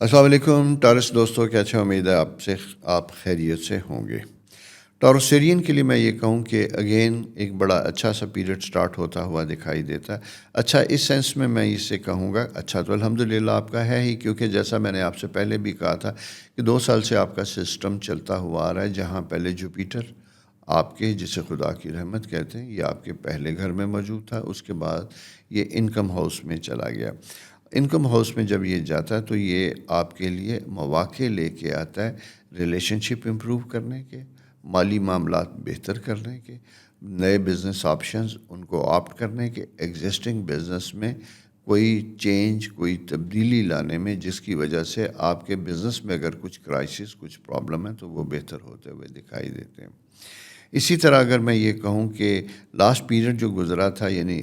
السلام علیکم ٹارس دوستوں، کیا اچھا امید ہے آپ خیریت سے ہوں گے۔ ٹاروسیرین کے لیے میں یہ کہوں کہ اگین ایک بڑا اچھا سا پیریڈ سٹارٹ ہوتا ہوا دکھائی دیتا ہے۔ اچھا اس سینس میں اس سے کہوں گا، اچھا تو الحمدللہ آپ کا ہے ہی، کیونکہ جیسا میں نے آپ سے پہلے بھی کہا تھا کہ 2 سال سے آپ کا سسٹم چلتا ہوا آ رہا ہے، جہاں پہلے جوپیٹر آپ کے، جسے خدا کی رحمت کہتے ہیں، یہ آپ کے پہلے گھر میں موجود تھا، اس کے بعد یہ انکم ہاؤس میں چلا گیا۔ انکم ہاؤس میں جب یہ جاتا ہے تو یہ آپ کے لیے مواقع لے کے آتا ہے ریلیشن شپ امپروو کرنے کے، مالی معاملات بہتر کرنے کے، نئے بزنس آپشنز ان کو آپٹ کرنے کے، ایگزسٹنگ بزنس میں کوئی چینج، کوئی تبدیلی لانے میں، جس کی وجہ سے آپ کے بزنس میں اگر کچھ کرائسس، کچھ پرابلم ہے تو وہ بہتر ہوتے ہوئے دکھائی دیتے ہیں۔ اسی طرح اگر میں یہ کہوں کہ لاسٹ پیریڈ جو گزرا تھا، یعنی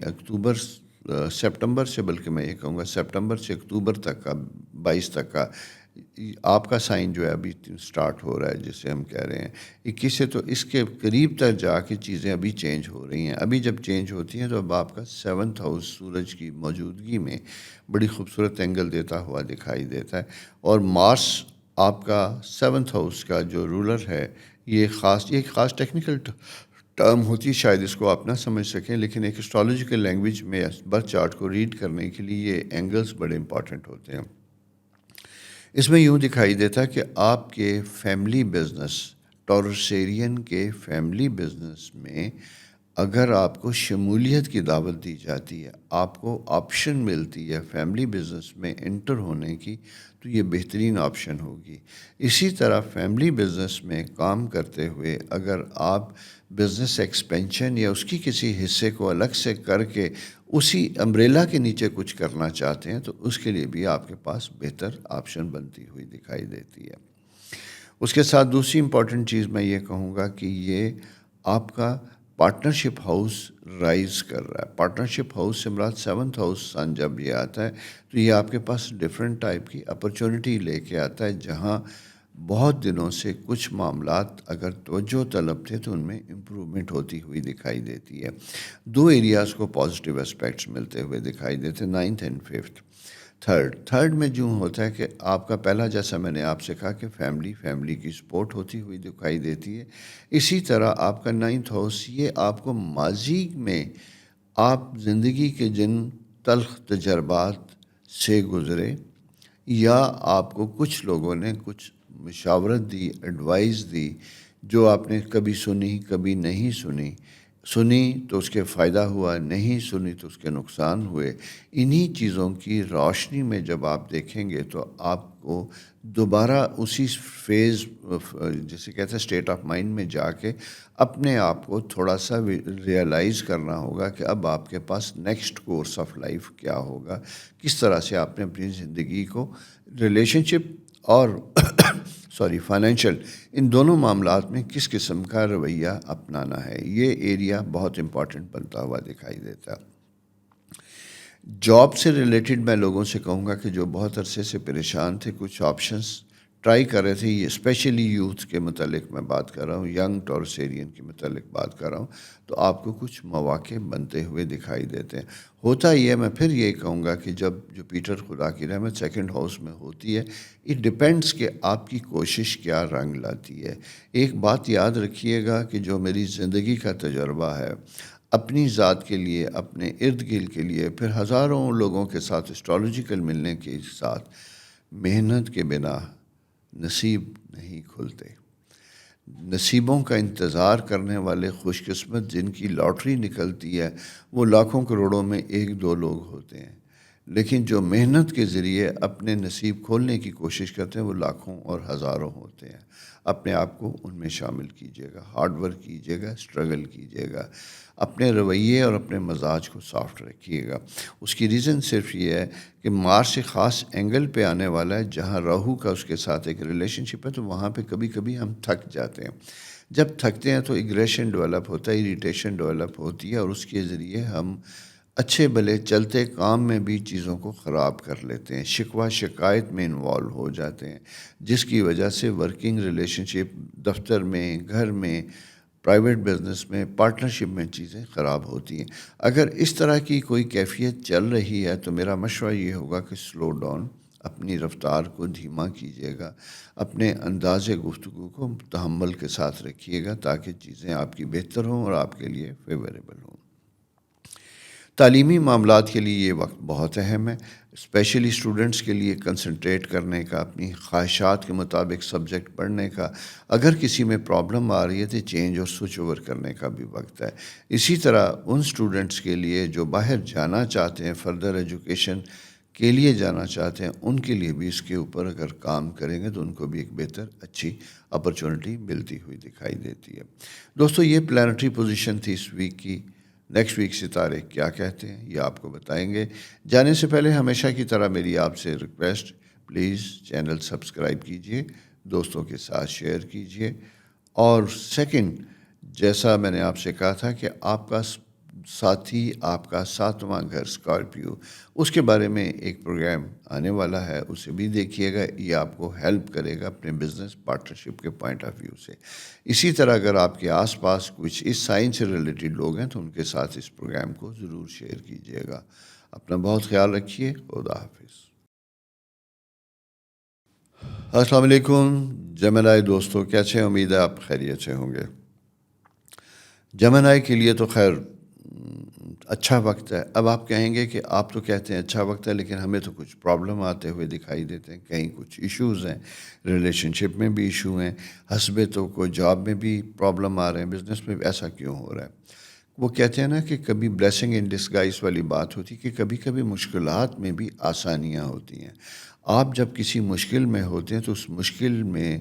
سپٹمبر سے، بلکہ میں یہ کہوں گا سپٹمبر سے اکتوبر تک کا، 22 تک کا آپ کا سائن جو ہے ابھی سٹارٹ ہو رہا ہے، جسے ہم کہہ رہے ہیں 21 سے، تو اس کے قریب تک جا کے چیزیں ابھی چینج ہو رہی ہیں۔ ابھی جب چینج ہوتی ہیں تو اب آپ کا 7th ہاؤس سورج کی موجودگی میں بڑی خوبصورت اینگل دیتا ہوا دکھائی دیتا ہے، اور مارس آپ کا 7th ہاؤس کا جو رولر ہے، یہ ایک خاص ٹیکنیکل ٹرم ہوتی ہے، شاید اس کو آپ نہ سمجھ سکیں، لیکن ایک اسٹرالوجیکل لینگویج میں برتھ چارٹ کو ریڈ کرنے کے لیے یہ اینگلز بڑے امپورٹنٹ ہوتے ہیں۔ اس میں یوں دکھائی دیتا ہے کہ آپ کے فیملی بزنس، ٹاروسیرین کے فیملی بزنس میں اگر آپ کو شمولیت کی دعوت دی جاتی ہے، آپ کو آپشن ملتی ہے فیملی بزنس میں انٹر ہونے کی، تو یہ بہترین آپشن ہوگی۔ اسی طرح فیملی بزنس میں کام کرتے ہوئے اگر آپ بزنس ایکسپینشن یا اس کی کسی حصے کو الگ سے کر کے اسی امبریلا کے نیچے کچھ کرنا چاہتے ہیں، تو اس کے لیے بھی آپ کے پاس بہتر آپشن بنتی ہوئی دکھائی دیتی ہے۔ اس کے ساتھ دوسری امپورٹنٹ چیز میں یہ کہوں گا کہ یہ آپ کا پارٹنرشپ ہاؤس رائز کر رہا ہے۔ پارٹنرشپ ہاؤس سے مراد 7th ہاؤس سن جب یہ آتا ہے تو یہ آپ کے پاس ڈیفرنٹ ٹائپ کی اپرچونٹی لے کے آتا ہے، جہاں بہت دنوں سے کچھ معاملات اگر توجہ طلب تھے تو ان میں امپرومنٹ ہوتی ہوئی دکھائی دیتی ہے۔ 2 ایریاز کو پازیٹیو اسپیکٹس ملتے ہوئے دکھائی دیتے ہیں، 9th اینڈ 5th۔ تھرڈ میں جو ہوتا ہے کہ آپ کا پہلا، جیسا میں نے آپ سے کہا کہ فیملی کی سپورٹ ہوتی ہوئی دکھائی دیتی ہے، اسی طرح آپ کا 9th ہاؤس یہ آپ کو ماضی میں آپ زندگی کے جن تلخ تجربات سے گزرے، یا آپ کو کچھ لوگوں نے کچھ مشاورت دی، ایڈوائز دی، جو آپ نے کبھی سنی کبھی نہیں سنی تو اس کے فائدہ ہوا، نہیں سنی تو اس کے نقصان ہوئے، انہی چیزوں کی روشنی میں جب آپ دیکھیں گے تو آپ کو دوبارہ اسی فیز، جسے کہتے ہیں اسٹیٹ آف مائنڈ میں جا کے اپنے آپ کو تھوڑا سا ریئلائز کرنا ہوگا کہ اب آپ کے پاس نیکسٹ کورس آف لائف کیا ہوگا، کس طرح سے آپ نے اپنی زندگی کو ریلیشن شپ اور فائنینشیل، ان دونوں معاملات میں کس قسم کا رویہ اپنانا ہے۔ یہ ایریا بہت امپورٹنٹ بنتا ہوا دکھائی دیتا ہے۔ جاب سے ریلیٹڈ میں لوگوں سے کہوں گا کہ جو بہت عرصے سے پریشان تھے، کچھ آپشنس ٹرائی کر رہے تھے، یہ اسپیشلی یوتھ کے متعلق میں بات کر رہا ہوں، ینگ ٹاروسیرین کے متعلق بات کر رہا ہوں، تو آپ کو کچھ مواقع بنتے ہوئے دکھائی دیتے ہیں۔ ہوتا ہی ہے، میں پھر یہ کہوں گا کہ جب جوپیٹر خدا کی رحمت 2nd ہاؤس میں ہوتی ہے، اٹ ڈپینڈس کہ آپ کی کوشش کیا رنگ لاتی ہے۔ ایک بات یاد رکھیے گا کہ جو میری زندگی کا تجربہ ہے، اپنی ذات کے لیے، اپنے ارد گرد کے لیے، پھر ہزاروں لوگوں کے ساتھ اسٹرالوجیکل ملنے کے ساتھ، محنت کے بنا نصیب نہیں کھلتے۔ نصیبوں کا انتظار کرنے والے خوش قسمت جن کی لاٹری نکلتی ہے، وہ لاکھوں کروڑوں میں 1-2 لوگ ہوتے ہیں، لیکن جو محنت کے ذریعے اپنے نصیب کھولنے کی کوشش کرتے ہیں وہ لاکھوں اور ہزاروں ہوتے ہیں۔ اپنے آپ کو ان میں شامل کیجیے گا، ہارڈ ورک کیجیے گا، اسٹرگل کیجیے گا، اپنے رویے اور اپنے مزاج کو سافٹ رکھیے گا۔ اس کی ریزن صرف یہ ہے کہ مارس سے خاص اینگل پہ آنے والا ہے، جہاں راہو کا اس کے ساتھ ایک ریلیشن شپ ہے، تو وہاں پہ کبھی کبھی ہم تھک جاتے ہیں۔ جب تھکتے ہیں تو ایگریشن ڈیولپ ہوتا ہے، اریٹیشن ڈیولپ ہوتی ہے، اور اس کے ذریعے ہم اچھے بھلے چلتے کام میں بھی چیزوں کو خراب کر لیتے ہیں، شکوہ شکایت میں انوالو ہو جاتے ہیں، جس کی وجہ سے ورکنگ ریلیشن شپ، دفتر میں، گھر میں، پرائیویٹ بزنس میں، پارٹنرشپ میں چیزیں خراب ہوتی ہیں۔ اگر اس طرح کی کوئی کیفیت چل رہی ہے تو میرا مشورہ یہ ہوگا کہ سلو ڈاؤن، اپنی رفتار کو دھیما کیجیے گا، اپنے انداز گفتگو کو تحمل کے ساتھ رکھیے گا تاکہ چیزیں آپ کی بہتر ہوں اور آپ کے لیے فیوریبل ہوں۔ تعلیمی معاملات کے لیے یہ وقت بہت اہم ہے، اسپیشلی اسٹوڈنٹس کے لیے کنسنٹریٹ کرنے کا، اپنی خواہشات کے مطابق سبجیکٹ پڑھنے کا، اگر کسی میں پرابلم آ رہی ہے تو چینج اور سوئچ اوور کرنے کا بھی وقت ہے۔ اسی طرح ان اسٹوڈنٹس کے لیے جو باہر جانا چاہتے ہیں، فردر ایجوکیشن کے لیے جانا چاہتے ہیں، ان کے لیے بھی اس کے اوپر اگر کام کریں گے تو ان کو بھی ایک بہتر اچھی اپرچونٹی ملتی ہوئی دکھائی دیتی ہے۔ دوستو، یہ پلانٹری پوزیشن تھی اس ویک کی۔ نیکسٹ ویک ستارے کیا کہتے ہیں یہ آپ کو بتائیں گے۔ جانے سے پہلے ہمیشہ کی طرح میری آپ سے ریکویسٹ، پلیز چینل سبسکرائب کیجئے، دوستوں کے ساتھ شیئر کیجئے، اور سیکنڈ، جیسا میں نے آپ سے کہا تھا کہ آپ کا ساتھی، آپ کا ساتواں گھر اسکارپیو، اس کے بارے میں ایک پروگرام آنے والا ہے، اسے بھی دیکھیے گا، یہ آپ کو ہیلپ کرے گا اپنے بزنس پارٹنرشپ کے پوائنٹ آف ویو سے۔ اسی طرح اگر آپ کے آس پاس کچھ اس سائنس سے ریلیٹڈ لوگ ہیں تو ان کے ساتھ اس پروگرام کو ضرور شیئر کیجیے گا۔ اپنا بہت خیال رکھیے، خدا حافظ۔ السلام علیکم جیمنائی دوستو، کیسے ہیں؟ امید ہے آپ خیریت سے ہوں گے۔ جیمنائی کے لیے تو خیر اچھا وقت ہے۔ اب آپ کہیں گے کہ آپ تو کہتے ہیں اچھا وقت ہے، لیکن ہمیں تو کچھ پرابلم آتے ہوئے دکھائی دیتے ہیں، کہیں کچھ ایشوز ہیں، ریلیشن شپ میں بھی ایشو ہیں، حسبتوں کو جاب میں بھی پرابلم آ رہے ہیں، بزنس میں بھی۔ ایسا کیوں ہو رہا ہے؟ وہ کہتے ہیں نا کہ کبھی بلیسنگ ان ڈسگائز والی بات ہوتی ہے کہ کبھی کبھی مشکلات میں بھی آسانیاں ہوتی ہیں۔ آپ جب کسی مشکل میں ہوتے ہیں تو اس مشکل میں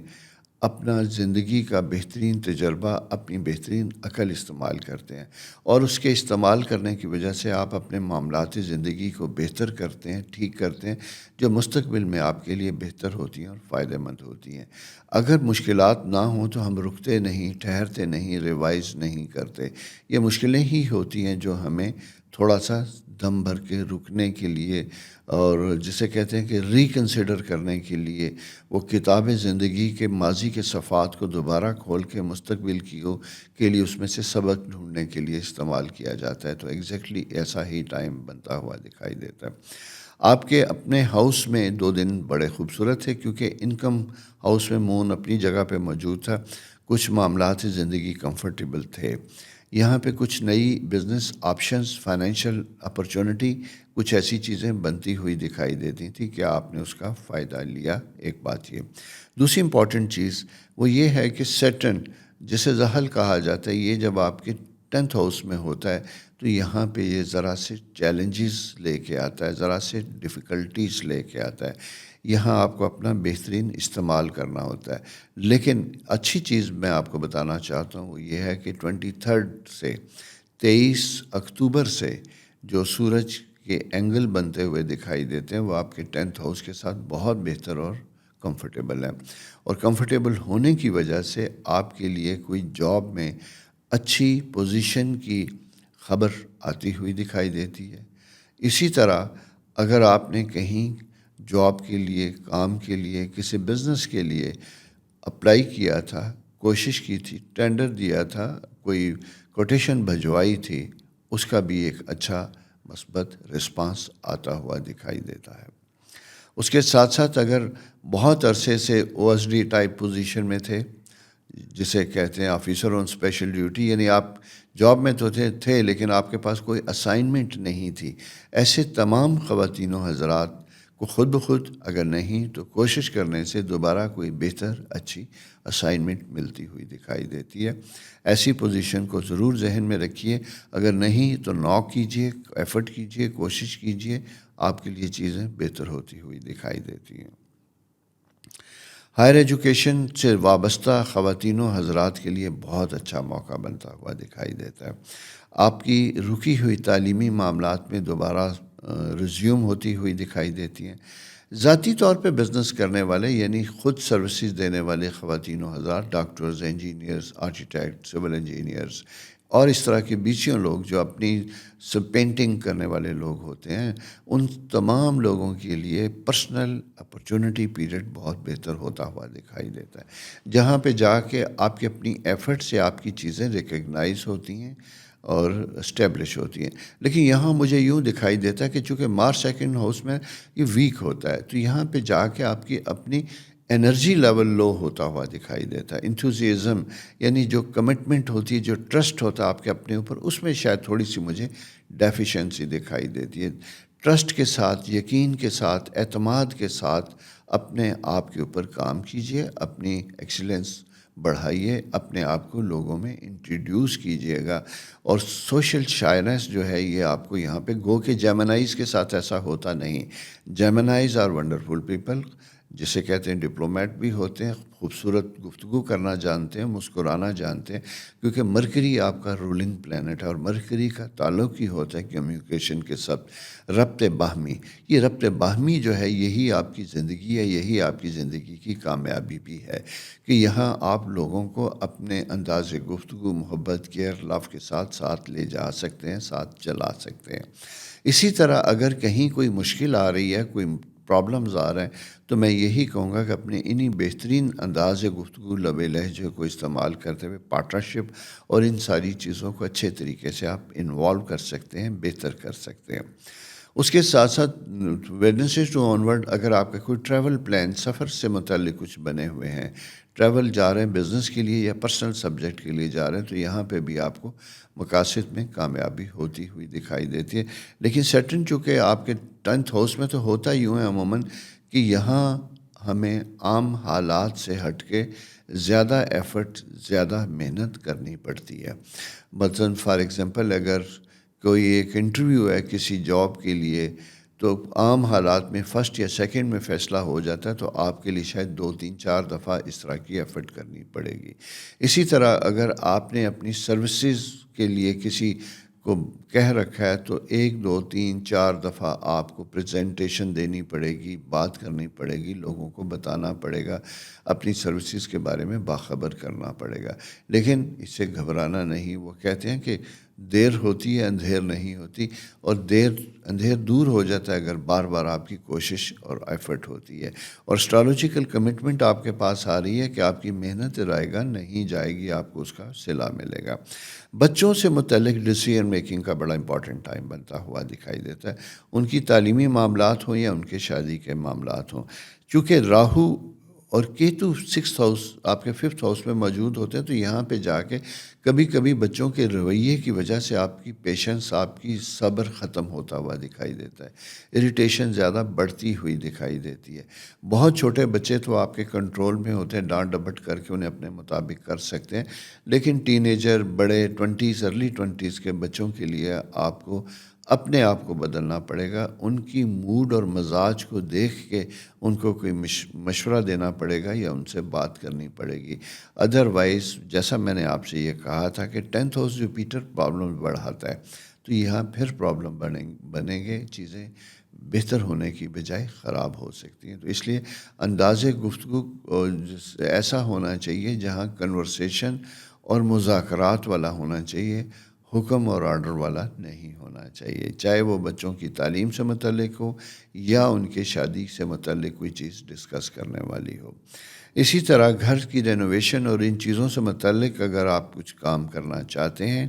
اپنا زندگی کا بہترین تجربہ، اپنی بہترین عقل استعمال کرتے ہیں، اور اس کے استعمال کرنے کی وجہ سے آپ اپنے معاملات زندگی کو بہتر کرتے ہیں، ٹھیک کرتے ہیں، جو مستقبل میں آپ کے لیے بہتر ہوتی ہیں اور فائدہ مند ہوتی ہیں۔ اگر مشکلات نہ ہوں تو ہم رکتے نہیں، ٹھہرتے نہیں، ریوائز نہیں کرتے۔ یہ مشکلیں ہی ہوتی ہیں جو ہمیں تھوڑا سا دم بھر کے رکنے کے لیے، اور جسے کہتے ہیں کہ ریکنسیڈر کرنے کے لیے، وہ کتاب زندگی کے ماضی کے صفحات کو دوبارہ کھول کے مستقبل کے لیے اس میں سے سبق ڈھونڈنے کے لیے استعمال کیا جاتا ہے۔ تو ایگزیکٹلی ایسا ہی ٹائم بنتا ہوا دکھائی دیتا ہے۔ آپ کے اپنے ہاؤس میں 2 دن بڑے خوبصورت تھے، کیونکہ انکم ہاؤس میں مون اپنی جگہ پہ موجود تھا، کچھ معاملات زندگی کمفرٹیبل تھے، یہاں پہ کچھ نئی بزنس آپشنز، فائنینشیل اپرچونٹی، کچھ ایسی چیزیں بنتی ہوئی دکھائی دیتی تھی کہ آپ نے اس کا فائدہ لیا۔ ایک بات یہ۔ دوسری امپورٹنٹ چیز وہ یہ ہے کہ سیٹرن، جسے زحل کہا جاتا ہے، یہ جب آپ کے 10th ہاؤس میں ہوتا ہے تو یہاں پہ یہ ذرا سے چیلنجز لے کے آتا ہے، ذرا سے ڈیفیکلٹیز لے کے آتا ہے۔ یہاں آپ کو اپنا بہترین استعمال کرنا ہوتا ہے۔ لیکن اچھی چیز میں آپ کو بتانا چاہتا ہوں وہ یہ ہے کہ 23 سے 23 اکتوبر سے جو سورج کے اینگل بنتے ہوئے دکھائی دیتے ہیں وہ آپ کے 10th ہاؤس کے ساتھ بہت بہتر اور کمفرٹیبل ہے، اور کمفرٹیبل ہونے کی وجہ سے آپ کے لیے کوئی جاب میں اچھی پوزیشن کی خبر آتی ہوئی دکھائی دیتی ہے۔ اسی طرح اگر آپ نے کہیں جاب کے لیے، کام کے لیے، کسی بزنس کے لیے اپلائی کیا تھا، کوشش کی تھی، ٹینڈر دیا تھا، کوئی کوٹیشن بھجوائی تھی، اس کا بھی ایک اچھا مثبت رسپانس آتا ہوا دکھائی دیتا ہے۔ اس کے ساتھ ساتھ اگر بہت عرصے سے O S D type position میں تھے، جسے کہتے ہیں آفیسر آن اسپیشل ڈیوٹی، یعنی آپ جاب میں تو تھے لیکن آپ کے پاس کوئی اسائنمنٹ نہیں تھی، ایسے تمام خواتین و حضرات کو خود بخود اگر نہیں تو کوشش کرنے سے دوبارہ کوئی بہتر اچھی اسائنمنٹ ملتی ہوئی دکھائی دیتی ہے۔ ایسی پوزیشن کو ضرور ذہن میں رکھیے، اگر نہیں تو ناک کیجئے، ایفرٹ کیجئے، کوشش کیجئے، آپ کے لیے چیزیں بہتر ہوتی ہوئی دکھائی دیتی ہیں۔ ہائر ایجوکیشن سے وابستہ خواتین و حضرات کے لیے بہت اچھا موقع بنتا ہوا دکھائی دیتا ہے۔ آپ کی رکی ہوئی تعلیمی معاملات میں دوبارہ ریزیوم ہوتی ہوئی دکھائی دیتی ہیں۔ ذاتی طور پہ بزنس کرنے والے، یعنی خود سروسز دینے والے خواتین و حضرات، doctors, engineers, architect, civil engineers اور اس طرح کے بیچیوں لوگ جو اپنی پینٹنگ کرنے والے لوگ ہوتے ہیں، ان تمام لوگوں کے لیے پرسنل اپرچونٹی پیریڈ بہت بہتر ہوتا ہوا دکھائی دیتا ہے، جہاں پہ جا کے آپ کی اپنی ایفرٹ سے آپ کی چیزیں ریکگنائز ہوتی ہیں، اور اسٹیبلش ہوتی ہیں. لیکن یہاں مجھے یوں دکھائی دیتا ہے کہ چونکہ مارس سیکنڈ ہاؤس میں یہ ویک ہوتا ہے، تو یہاں پہ جا کے آپ کی اپنی انرجی لیول لو ہوتا ہوا دکھائی دیتا ہے. انتھوزیزم یعنی جو کمٹمنٹ ہوتی ہے، جو ٹرسٹ ہوتا ہے آپ کے اپنے اوپر، اس میں شاید تھوڑی سی مجھے ڈیفیشنسی دکھائی دیتی ہے. ٹرسٹ کے ساتھ، یقین کے ساتھ، اعتماد کے ساتھ اپنے آپ کے اوپر کام کیجئے، اپنی ایکسیلنس بڑھائیے، اپنے آپ کو لوگوں میں انٹروڈیوس کیجئے گا. اور سوشل شائنس جو ہے یہ آپ کو یہاں پہ گو کہ جیمنائز کے ساتھ ایسا ہوتا نہیں. جیمنائز آر ونڈرفل پیپل، جسے کہتے ہیں ڈپلومیٹ بھی ہوتے ہیں، خوبصورت گفتگو کرنا جانتے ہیں، مسکرانا جانتے ہیں، کیونکہ مرکری آپ کا رولنگ پلینٹ ہے، اور مرکری کا تعلق ہی ہوتا ہے کمیونیکیشن کے ساتھ، ربط باہمی. یہ ربط باہمی جو ہے یہی آپ کی زندگی ہے، یہی آپ کی زندگی کی کامیابی بھی ہے، کہ یہاں آپ لوگوں کو اپنے انداز گفتگو، محبت، کیئر، لو کے ساتھ ساتھ لے جا سکتے ہیں، ساتھ چلا سکتے ہیں. اسی طرح اگر کہیں کوئی مشکل آ رہی ہے، کوئی پرابلمز آ رہے ہیں، تو میں یہی کہوں گا کہ اپنے انہی بہترین انداز گفتگو، لب لہجے کو استعمال کرتے ہوئے پارٹنرشپ اور ان ساری چیزوں کو اچھے طریقے سے آپ انوالو کر سکتے ہیں، بہتر کر سکتے ہیں. اس کے ساتھ ساتھ ویڈنسڈے ٹو آنورڈ اگر آپ کا کوئی ٹریول پلان، سفر سے متعلق کچھ بنے ہوئے ہیں، ٹریول جا رہے ہیں بزنس کے لیے یا پرسنل سبجیکٹ کے لیے جا رہے ہیں، تو یہاں پہ بھی آپ کو مقاصد میں کامیابی ہوتی ہوئی دکھائی دیتی ہے. لیکن سیٹرن چونکہ آپ کے 10th ہاؤس میں تو ہوتا یوں ہے عموماً کہ یہاں ہمیں عام حالات سے ہٹ کے زیادہ ایفرٹ، زیادہ محنت کرنی پڑتی ہے. مثلاً فار ایگزامپل اگر کوئی ایک انٹرویو ہے کسی جاب کے لیے، تو عام حالات میں فرسٹ یا سیکنڈ میں فیصلہ ہو جاتا ہے، تو آپ کے لیے شاید 2 3 4 دفعہ اس طرح کی ایفرٹ کرنی پڑے گی. اسی طرح اگر آپ نے اپنی سروسز کے لیے کسی کو کہہ رکھا ہے، تو 1 2 3 4 دفعہ آپ کو پریزنٹیشن دینی پڑے گی، بات کرنی پڑے گی، لوگوں کو بتانا پڑے گا، اپنی سروسز کے بارے میں باخبر کرنا پڑے گا. لیکن اس سے گھبرانا نہیں. وہ کہتے ہیں کہ دیر ہوتی ہے، اندھیر نہیں ہوتی، اور اندھیر دور ہو جاتا ہے اگر بار بار آپ کی کوشش اور ایفرٹ ہوتی ہے. اور اسٹرالوجیکل کمٹمنٹ آپ کے پاس آ رہی ہے کہ آپ کی محنت رائے گا نہیں جائے گی، آپ کو اس کا صلہ ملے گا. بچوں سے متعلق ڈیسیژن میکنگ کا بڑا امپورٹنٹ ٹائم بنتا ہوا دکھائی دیتا ہے، ان کی تعلیمی معاملات ہوں یا ان کے شادی کے معاملات ہوں. چونکہ راہو اور کیتو 6th ہاؤس آپ کے 5th ہاؤس میں موجود ہوتے ہیں، تو یہاں پہ جا کے کبھی کبھی بچوں کے رویے کی وجہ سے آپ کی پیشنس، آپ کی صبر ختم ہوتا ہوا دکھائی دیتا ہے. اریٹیشن زیادہ بڑھتی ہوئی دکھائی دیتی ہے. بہت چھوٹے بچے تو آپ کے کنٹرول میں ہوتے ہیں، ڈانٹ ڈپٹ کر کے انہیں اپنے مطابق کر سکتے ہیں. لیکن ٹین ایجر، بڑے 20s ارلی 20s کے بچوں کے لیے آپ کو اپنے آپ کو بدلنا پڑے گا. ان کی موڈ اور مزاج کو دیکھ کے ان کو کوئی مشورہ دینا پڑے گا یا ان سے بات کرنی پڑے گی. ادروائز جیسا میں نے آپ سے یہ کہا تھا کہ 10th ہاؤس جوپیٹر پرابلم بڑھاتا ہے، تو یہاں پھر پرابلم بنیں گے، چیزیں بہتر ہونے کی بجائے خراب ہو سکتی ہیں. تو اس لیے انداز گفتگو ایسا ہونا چاہیے جہاں کنورسیشن اور مذاکرات والا ہونا چاہیے، حکم اور آرڈر والا نہیں ہونا چاہیے، چاہے وہ بچوں کی تعلیم سے متعلق ہو یا ان کے شادی سے متعلق کوئی چیز ڈسکس کرنے والی ہو. اسی طرح گھر کی رینوویشن اور ان چیزوں سے متعلق اگر آپ کچھ کام کرنا چاہتے ہیں،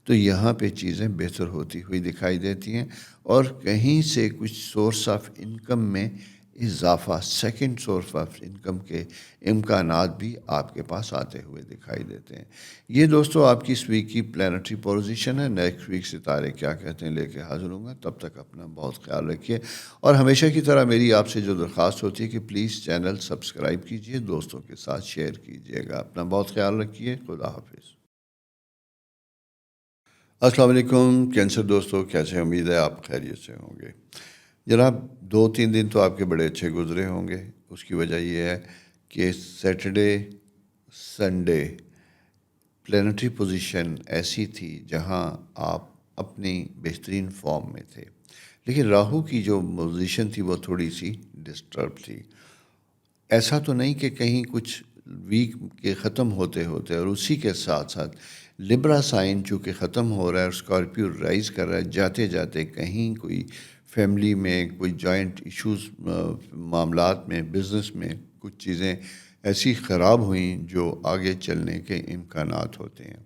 تو یہاں پہ چیزیں بہتر ہوتی ہوئی دکھائی دیتی ہیں. اور کہیں سے کچھ سورس آف انکم میں اضافہ، سیکنڈ سورس آف انکم کے امکانات بھی آپ کے پاس آتے ہوئے دکھائی دیتے ہیں. یہ دوستو آپ کی اس ویک کی پلانٹری پوزیشن ہے. نیکسٹ ویک ستارے کیا کہتے ہیں لے کے حاضر ہوں گا. تب تک اپنا بہت خیال رکھیے، اور ہمیشہ کی طرح میری آپ سے جو درخواست ہوتی ہے کہ پلیز چینل سبسکرائب کیجئے، دوستوں کے ساتھ شیئر کیجئے گا. اپنا بہت خیال رکھیے. خدا حافظ. السلام علیکم کینسر دوستو، کیسے؟ امید ہے آپ خیریت سے ہوں گے. جناب 2 3 دن تو آپ کے بڑے اچھے گزرے ہوں گے. اس کی وجہ یہ ہے کہ سیٹرڈے سنڈے پلانٹری پوزیشن ایسی تھی جہاں آپ اپنی بہترین فارم میں تھے، لیکن راہو کی جو پوزیشن تھی وہ تھوڑی سی ڈسٹرب تھی. ایسا تو نہیں کہ کہیں کچھ ویک کے ختم ہوتے ہوتے، اور اسی کے ساتھ ساتھ لبرا سائن چونکہ ختم ہو رہا ہے اور اسکارپیو رائز کر رہا ہے، جاتے جاتے کہیں کوئی فیملی میں کوئی جوائنٹ ایشوز، معاملات میں، بزنس میں کچھ چیزیں ایسی خراب ہوئیں جو آگے چلنے کے امکانات ہوتے ہیں.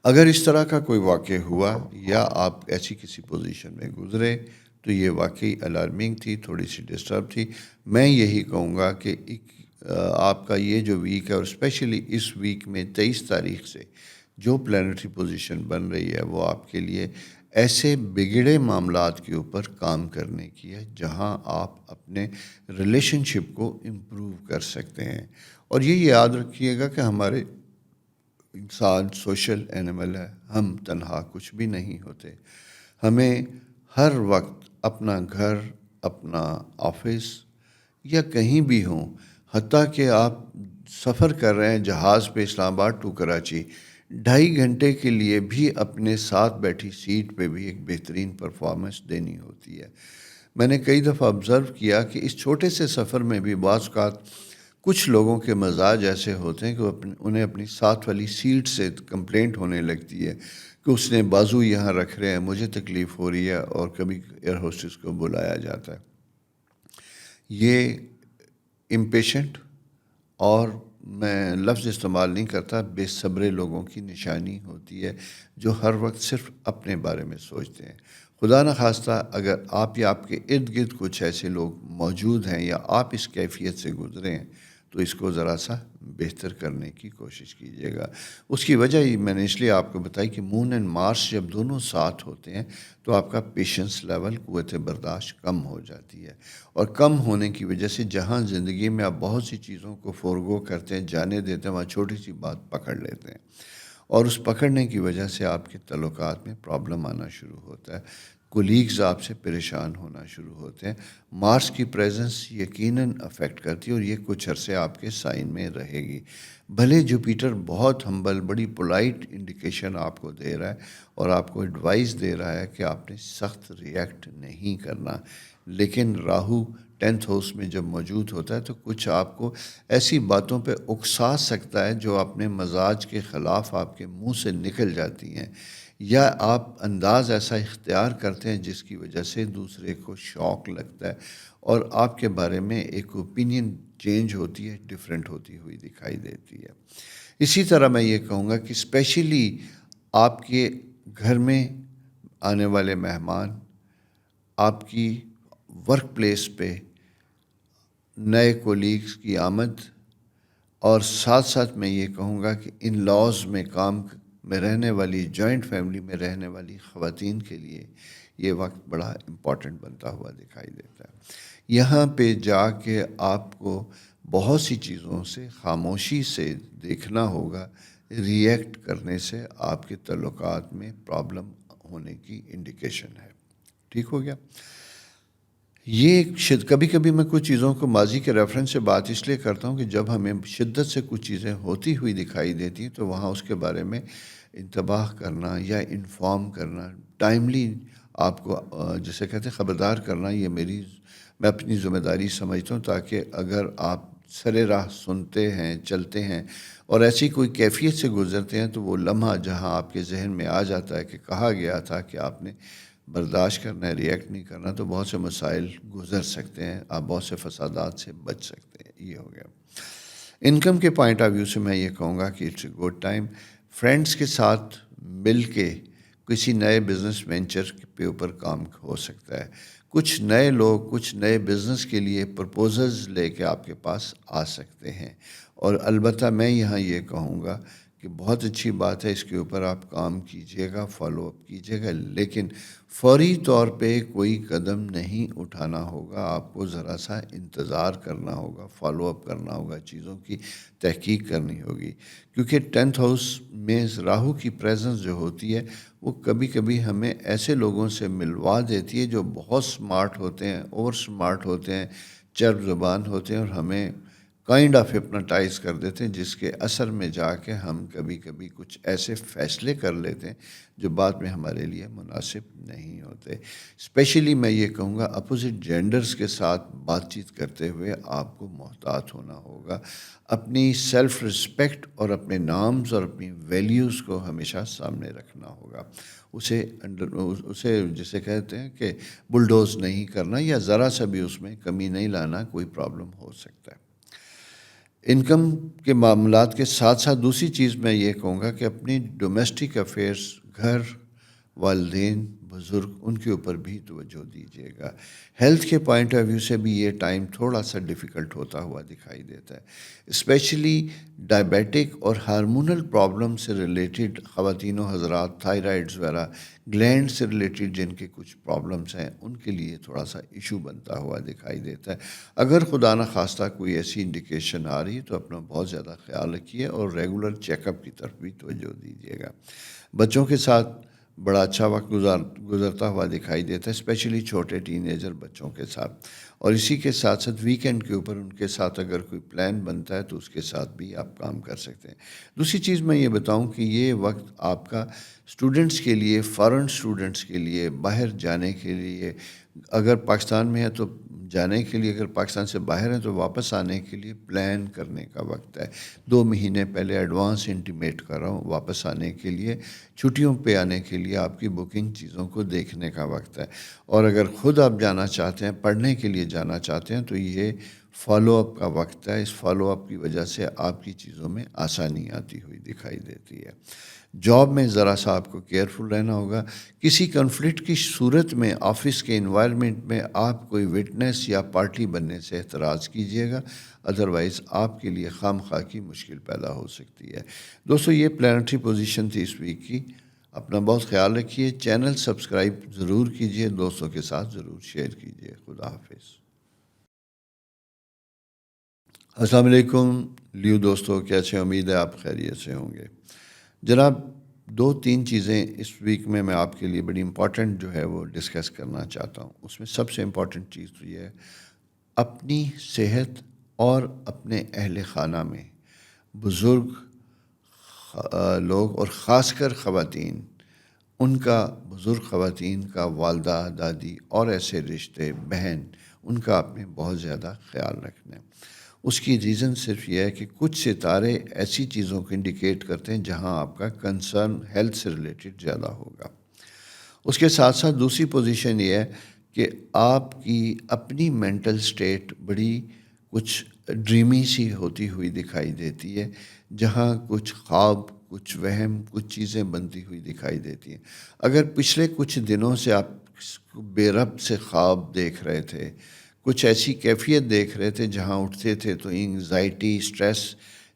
اگر اس طرح کا کوئی واقعہ ہوا یا آپ ایسی کسی پوزیشن میں گزرے تو یہ واقعی الارمنگ تھی، تھوڑی سی ڈسٹرب تھی۔ میں یہی کہوں گا کہ آپ کا یہ جو ویک ہے، اور اسپیشلی اس ویک میں 23 تاریخ سے جو پلانٹری پوزیشن بن رہی ہے، وہ آپ کے لیے ایسے بگڑے معاملات کے اوپر کام کرنے کی ہے جہاں آپ اپنے ریلیشن شپ کو امپروو کر سکتے ہیں۔ اور یہ یاد رکھیے گا کہ ہمارے انسان سوشل اینیمل ہے، ہم تنہا کچھ بھی نہیں ہوتے۔ ہمیں ہر وقت اپنا گھر، اپنا آفس یا کہیں بھی ہوں، حتیٰ کہ آپ سفر کر رہے ہیں جہاز پہ اسلام آباد ٹو کراچی، 2.5 گھنٹے کے لیے بھی اپنے ساتھ بیٹھی سیٹ پہ بھی ایک بہترین پرفارمنس دینی ہوتی ہے۔ میں نے کئی دفعہ آبزرو کیا کہ اس چھوٹے سے سفر میں بھی بعض اوقات کچھ لوگوں کے مزاج ایسے ہوتے ہیں کہ انہیں اپنی ساتھ والی سیٹ سے کمپلینٹ ہونے لگتی ہے کہ اس نے بازو یہاں رکھ رہے ہیں، مجھے تکلیف ہو رہی ہے، اور کبھی ایئر ہوسٹس کو بلایا جاتا ہے۔ یہ امپیشنٹ، اور میں لفظ استعمال نہیں کرتا، بے صبرے لوگوں کی نشانی ہوتی ہے جو ہر وقت صرف اپنے بارے میں سوچتے ہیں۔ خدا نخواستہ اگر آپ یا آپ کے ارد گرد کچھ ایسے لوگ موجود ہیں یا آپ اس کیفیت سے گزرے ہیں تو اس کو ذرا سا بہتر کرنے کی کوشش کیجیے گا۔ اس کی وجہ ہی میں نے اس لیے آپ کو بتائی کہ مون اینڈ مارس جب دونوں ساتھ ہوتے ہیں تو آپ کا پیشنس لیول، قوت برداشت کم ہو جاتی ہے، اور کم ہونے کی وجہ سے جہاں زندگی میں آپ بہت سی چیزوں کو فورگو کرتے ہیں، جانے دیتے ہیں، وہاں چھوٹی سی بات پکڑ لیتے ہیں، اور اس پکڑنے کی وجہ سے آپ کے تعلقات میں پرابلم آنا شروع ہوتا ہے، کولیگز آپ سے پریشان ہونا شروع ہوتے ہیں۔ مارس کی پریزنس یقیناً افیکٹ کرتی ہے، اور یہ کچھ عرصے آپ کے سائن میں رہے گی۔ بھلے جوپیٹر بہت ہمبل، بڑی پولائٹ انڈیکیشن آپ کو دے رہا ہے اور آپ کو ایڈوائز دے رہا ہے کہ آپ نے سخت ریئیکٹ نہیں کرنا، لیکن راہو 10th ہاؤس میں جب موجود ہوتا ہے تو کچھ آپ کو ایسی باتوں پہ اکسا سکتا ہے جو اپنے مزاج کے خلاف آپ کے منہ سے نکل جاتی ہیں، یا آپ انداز ایسا اختیار کرتے ہیں جس کی وجہ سے دوسرے کو شوق لگتا ہے اور آپ کے بارے میں ایک اوپینین چینج ہوتی ہے، ڈیفرنٹ ہوتی ہوئی دکھائی دیتی ہے۔ اسی طرح میں یہ کہوں گا کہ اسپیشلی آپ کے گھر میں آنے والے مہمان، آپ کی ورک پلیس پہ نئے کولیگز کی آمد، اور ساتھ ساتھ میں یہ کہوں گا کہ ان لاز میں کام میں رہنے والی، جوائنٹ فیملی میں رہنے والی خواتین کے لیے یہ وقت بڑا امپورٹنٹ بنتا ہوا دکھائی دیتا ہے۔ یہاں پہ جا کے آپ کو بہت سی چیزوں سے خاموشی سے دیکھنا ہوگا، ریئیکٹ کرنے سے آپ کے تعلقات میں پرابلم ہونے کی انڈیکیشن ہے۔ ٹھیک ہو گیا؟ یہ کبھی کبھی میں کچھ چیزوں کو ماضی کے ریفرنس سے بات اس لیے کرتا ہوں کہ جب ہمیں شدت سے کچھ چیزیں ہوتی ہوئی دکھائی دیتی ہیں تو وہاں اس کے بارے میں انتباہ کرنا یا انفارم کرنا، ٹائملی آپ کو جسے کہتے ہیں خبردار کرنا، یہ میں اپنی ذمہ داری سمجھتا ہوں، تاکہ اگر آپ سرے راہ سنتے ہیں، چلتے ہیں اور ایسی کوئی کیفیت سے گزرتے ہیں تو وہ لمحہ جہاں آپ کے ذہن میں آ جاتا ہے کہ کہا گیا تھا کہ آپ نے برداشت کرنا ہے، ریئیکٹ نہیں کرنا، تو بہت سے مسائل گزر سکتے ہیں، آپ بہت سے فسادات سے بچ سکتے ہیں۔ یہ ہو گیا۔ انکم کے پوائنٹ آف ویو سے میں یہ کہوں گا کہ it's a good time friends کے ساتھ مل کے کسی نئے بزنس وینچر کے اوپر کام ہو سکتا ہے۔ کچھ نئے لوگ کچھ نئے بزنس کے لیے پرپوزلز لے کے آپ کے پاس آ سکتے ہیں، اور البتہ میں یہاں یہ کہوں گا کہ بہت اچھی بات ہے، اس کے اوپر آپ کام کیجئے گا، فالو اپ کیجئے گا، لیکن فوری طور پہ کوئی قدم نہیں اٹھانا ہوگا، آپ کو ذرا سا انتظار کرنا ہوگا، فالو اپ کرنا ہوگا، چیزوں کی تحقیق کرنی ہوگی، کیونکہ 10th ہاؤس میں راہو کی پریزنس جو ہوتی ہے وہ کبھی کبھی ہمیں ایسے لوگوں سے ملوا دیتی ہے جو بہت سمارٹ ہوتے ہیں، اوور سمارٹ ہوتے ہیں، چرب زبان ہوتے ہیں، اور ہمیں کائنڈ آف ہپنوٹائز کر دیتے ہیں، جس کے اثر میں جا کے ہم کبھی کبھی کچھ ایسے فیصلے کر لیتے ہیں جو بعد میں ہمارے لیے مناسب نہیں ہوتے۔ اسپیشلی میں یہ کہوں گا اپوزٹ جینڈرز کے ساتھ بات چیت کرتے ہوئے آپ کو محتاط ہونا ہوگا، اپنی سیلف رسپیکٹ اور اپنے نامز اور اپنی ویلیوز کو ہمیشہ سامنے رکھنا ہوگا، اسے جسے کہتے ہیں کہ بلڈوز نہیں کرنا، یا ذرا سا بھی اس میں کمی نہیں لانا، کوئی پرابلم ہو سکتا ہے۔ انکم کے معاملات کے ساتھ ساتھ دوسری چیز میں یہ کہوں گا کہ اپنی ڈومیسٹک افیئرس، گھر، والدین، بزرگ، ان کے اوپر بھی توجہ دیجیے گا۔ ہیلتھ کے پوائنٹ آف ویو سے بھی یہ ٹائم تھوڑا سا ڈیفیکلٹ ہوتا ہوا دکھائی دیتا ہے، اسپیشلی ڈائبیٹک اور ہارمونل پرابلم سے ریلیٹڈ خواتین و حضرات، تھائرائڈز وغیرہ، گلینڈ سے ریلیٹڈ جن کے کچھ پرابلمس ہیں، ان کے لیے تھوڑا سا ایشو بنتا ہوا دکھائی دیتا ہے۔ اگر خدا نخواستہ کوئی ایسی انڈیکیشن آ رہی ہے تو اپنا بہت زیادہ خیال رکھیے اور ریگولر چیک اپ کی طرف بھی توجہ دیجیے گا۔ بچوں کے ساتھ بڑا اچھا وقت گزرتا ہوا دکھائی دیتا ہے، اسپیشلی چھوٹے ٹین ایجر بچوں کے ساتھ، اور اسی کے ساتھ ساتھ ویکینڈ کے اوپر ان کے ساتھ اگر کوئی پلان بنتا ہے تو اس کے ساتھ بھی آپ کام کر سکتے ہیں۔ دوسری چیز میں یہ بتاؤں کہ یہ وقت آپ کا اسٹوڈنٹس کے لیے، فارن اسٹوڈنٹس کے لیے، باہر جانے کے لیے، اگر پاکستان میں ہے تو جانے کے لیے، اگر پاکستان سے باہر ہیں تو واپس آنے کے لیے پلان کرنے کا وقت ہے۔ 2 مہینے پہلے ایڈوانس انٹیمیٹ کر رہا ہوں، واپس آنے کے لیے، چھٹیوں پہ آنے کے لیے آپ کی بکنگ چیزوں کو دیکھنے کا وقت ہے۔ اور اگر خود آپ جانا چاہتے ہیں، پڑھنے کے لیے جانا چاہتے ہیں، تو یہ فالو اپ کا وقت ہے۔ اس فالو اپ کی وجہ سے آپ کی چیزوں میں آسانی آتی ہوئی دکھائی دیتی ہے۔ جاب میں ذرا سا آپ کو کیئرفل رہنا ہوگا۔ کسی کنفلکٹ کی صورت میں آفس کے انوائرمنٹ میں آپ کوئی وٹنس یا پارٹی بننے سے احتراز کیجیے گا، ادروائز آپ کے لیے خام خواہ کی مشکل پیدا ہو سکتی ہے۔ دوستو، یہ پلانٹری پوزیشن تھی اس ویک کی۔ اپنا بہت خیال رکھیے، چینل سبسکرائب ضرور کیجیے، دوستوں کے ساتھ ضرور شیئر کیجیے۔ خدا حافظ۔ السلام علیکم لیو دوستو، کیسے؟ امید ہے آپ خیریت سے ہوں گے۔ جناب، 2-3 چیزیں اس ویک میں آپ کے لیے بڑی امپورٹنٹ جو ہے وہ ڈسکس کرنا چاہتا ہوں۔ اس میں سب سے امپورٹنٹ چیز تو یہ ہے اپنی صحت اور اپنے اہل خانہ میں بزرگ لوگ اور خاص کر خواتین، ان کا، بزرگ خواتین کا، والدہ، دادی اور ایسے رشتے، بہن، ان کا آپ نے بہت زیادہ خیال رکھنا ہے۔ اس کی ریزن صرف یہ ہے کہ کچھ ستارے ایسی چیزوں کو انڈیکیٹ کرتے ہیں جہاں آپ کا کنسرن ہیلتھ سے ریلیٹڈ زیادہ ہوگا۔ اس کے ساتھ ساتھ دوسری پوزیشن یہ ہے کہ آپ کی اپنی مینٹل سٹیٹ بڑی کچھ ڈریمی سی ہوتی ہوئی دکھائی دیتی ہے، جہاں کچھ خواب، کچھ وہم، کچھ چیزیں بنتی ہوئی دکھائی دیتی ہیں۔ اگر پچھلے کچھ دنوں سے آپ بے ربط سے خواب دیکھ رہے تھے، کچھ ایسی کیفیت دیکھ رہے تھے جہاں اٹھتے تھے تو انگزائٹی، سٹریس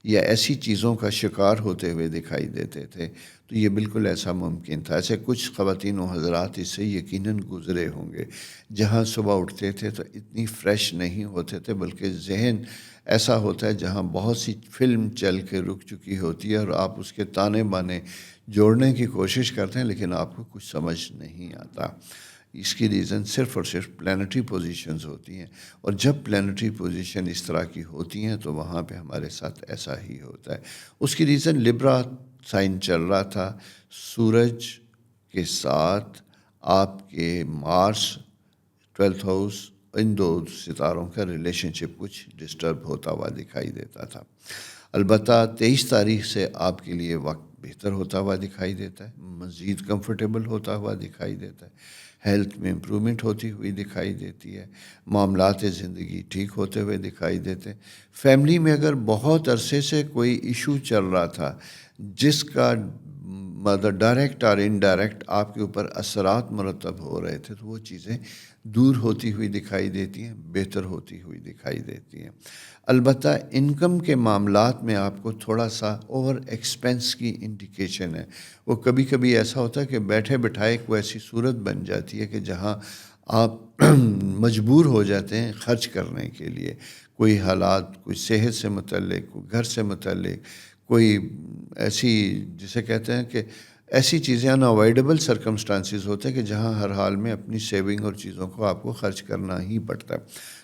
یا ایسی چیزوں کا شکار ہوتے ہوئے دکھائی دیتے تھے، تو یہ بالکل ایسا ممکن تھا۔ ایسے کچھ خواتین و حضرات اس سے یقیناً گزرے ہوں گے، جہاں صبح اٹھتے تھے تو اتنی فریش نہیں ہوتے تھے، بلکہ ذہن ایسا ہوتا ہے جہاں بہت سی فلم چل کے رک چکی ہوتی ہے اور آپ اس کے تانے بانے جوڑنے کی کوشش کرتے ہیں، لیکن آپ کو کچھ سمجھ نہیں آتا۔ اس کی ریزن صرف اور صرف پلانٹری پوزیشنز ہوتی ہیں، اور جب پلانٹری پوزیشن اس طرح کی ہوتی ہیں تو وہاں پہ ہمارے ساتھ ایسا ہی ہوتا ہے۔ اس کی ریزن لبرا سائن چل رہا تھا، سورج کے ساتھ آپ کے مارس 12th ہاؤس، ان 2 ستاروں کا ریلیشن شپ کچھ ڈسٹرب ہوتا ہوا دکھائی دیتا تھا۔ البتہ 23 تاریخ سے آپ کے لیے وقت بہتر ہوتا ہوا دکھائی دیتا ہے، مزید کمفرٹیبل ہوتا ہوا دکھائی دیتا ہے، ہیلتھ میں امپرومنٹ ہوتی ہوئی دکھائی دیتی ہے، معاملات زندگی ٹھیک ہوتے ہوئے دکھائی دیتے ہیں۔ فیملی میں اگر بہت عرصے سے کوئی ایشو چل رہا تھا جس کا ڈائریکٹ اور انڈائریکٹ آپ کے اوپر اثرات مرتب ہو رہے تھے، تو وہ چیزیں دور ہوتی ہوئی دکھائی دیتی ہیں، بہتر ہوتی ہوئی دکھائی دیتی ہیں۔ البتہ انکم کے معاملات میں آپ کو تھوڑا سا اوور ایکسپینس کی انڈیکیشن ہے۔ وہ کبھی کبھی ایسا ہوتا ہے کہ بیٹھے بٹھائے کوئی ایسی صورت بن جاتی ہے کہ جہاں آپ مجبور ہو جاتے ہیں خرچ کرنے کے لیے، کوئی حالات، کوئی صحت سے متعلق، کوئی گھر سے متعلق، کوئی ایسی جسے کہتے ہیں کہ ایسی چیزیں اناوائڈیبل سرکمسٹانسز ہوتے ہیں کہ جہاں ہر حال میں اپنی سیونگ اور چیزوں کو آپ کو خرچ کرنا ہی پڑتا ہے،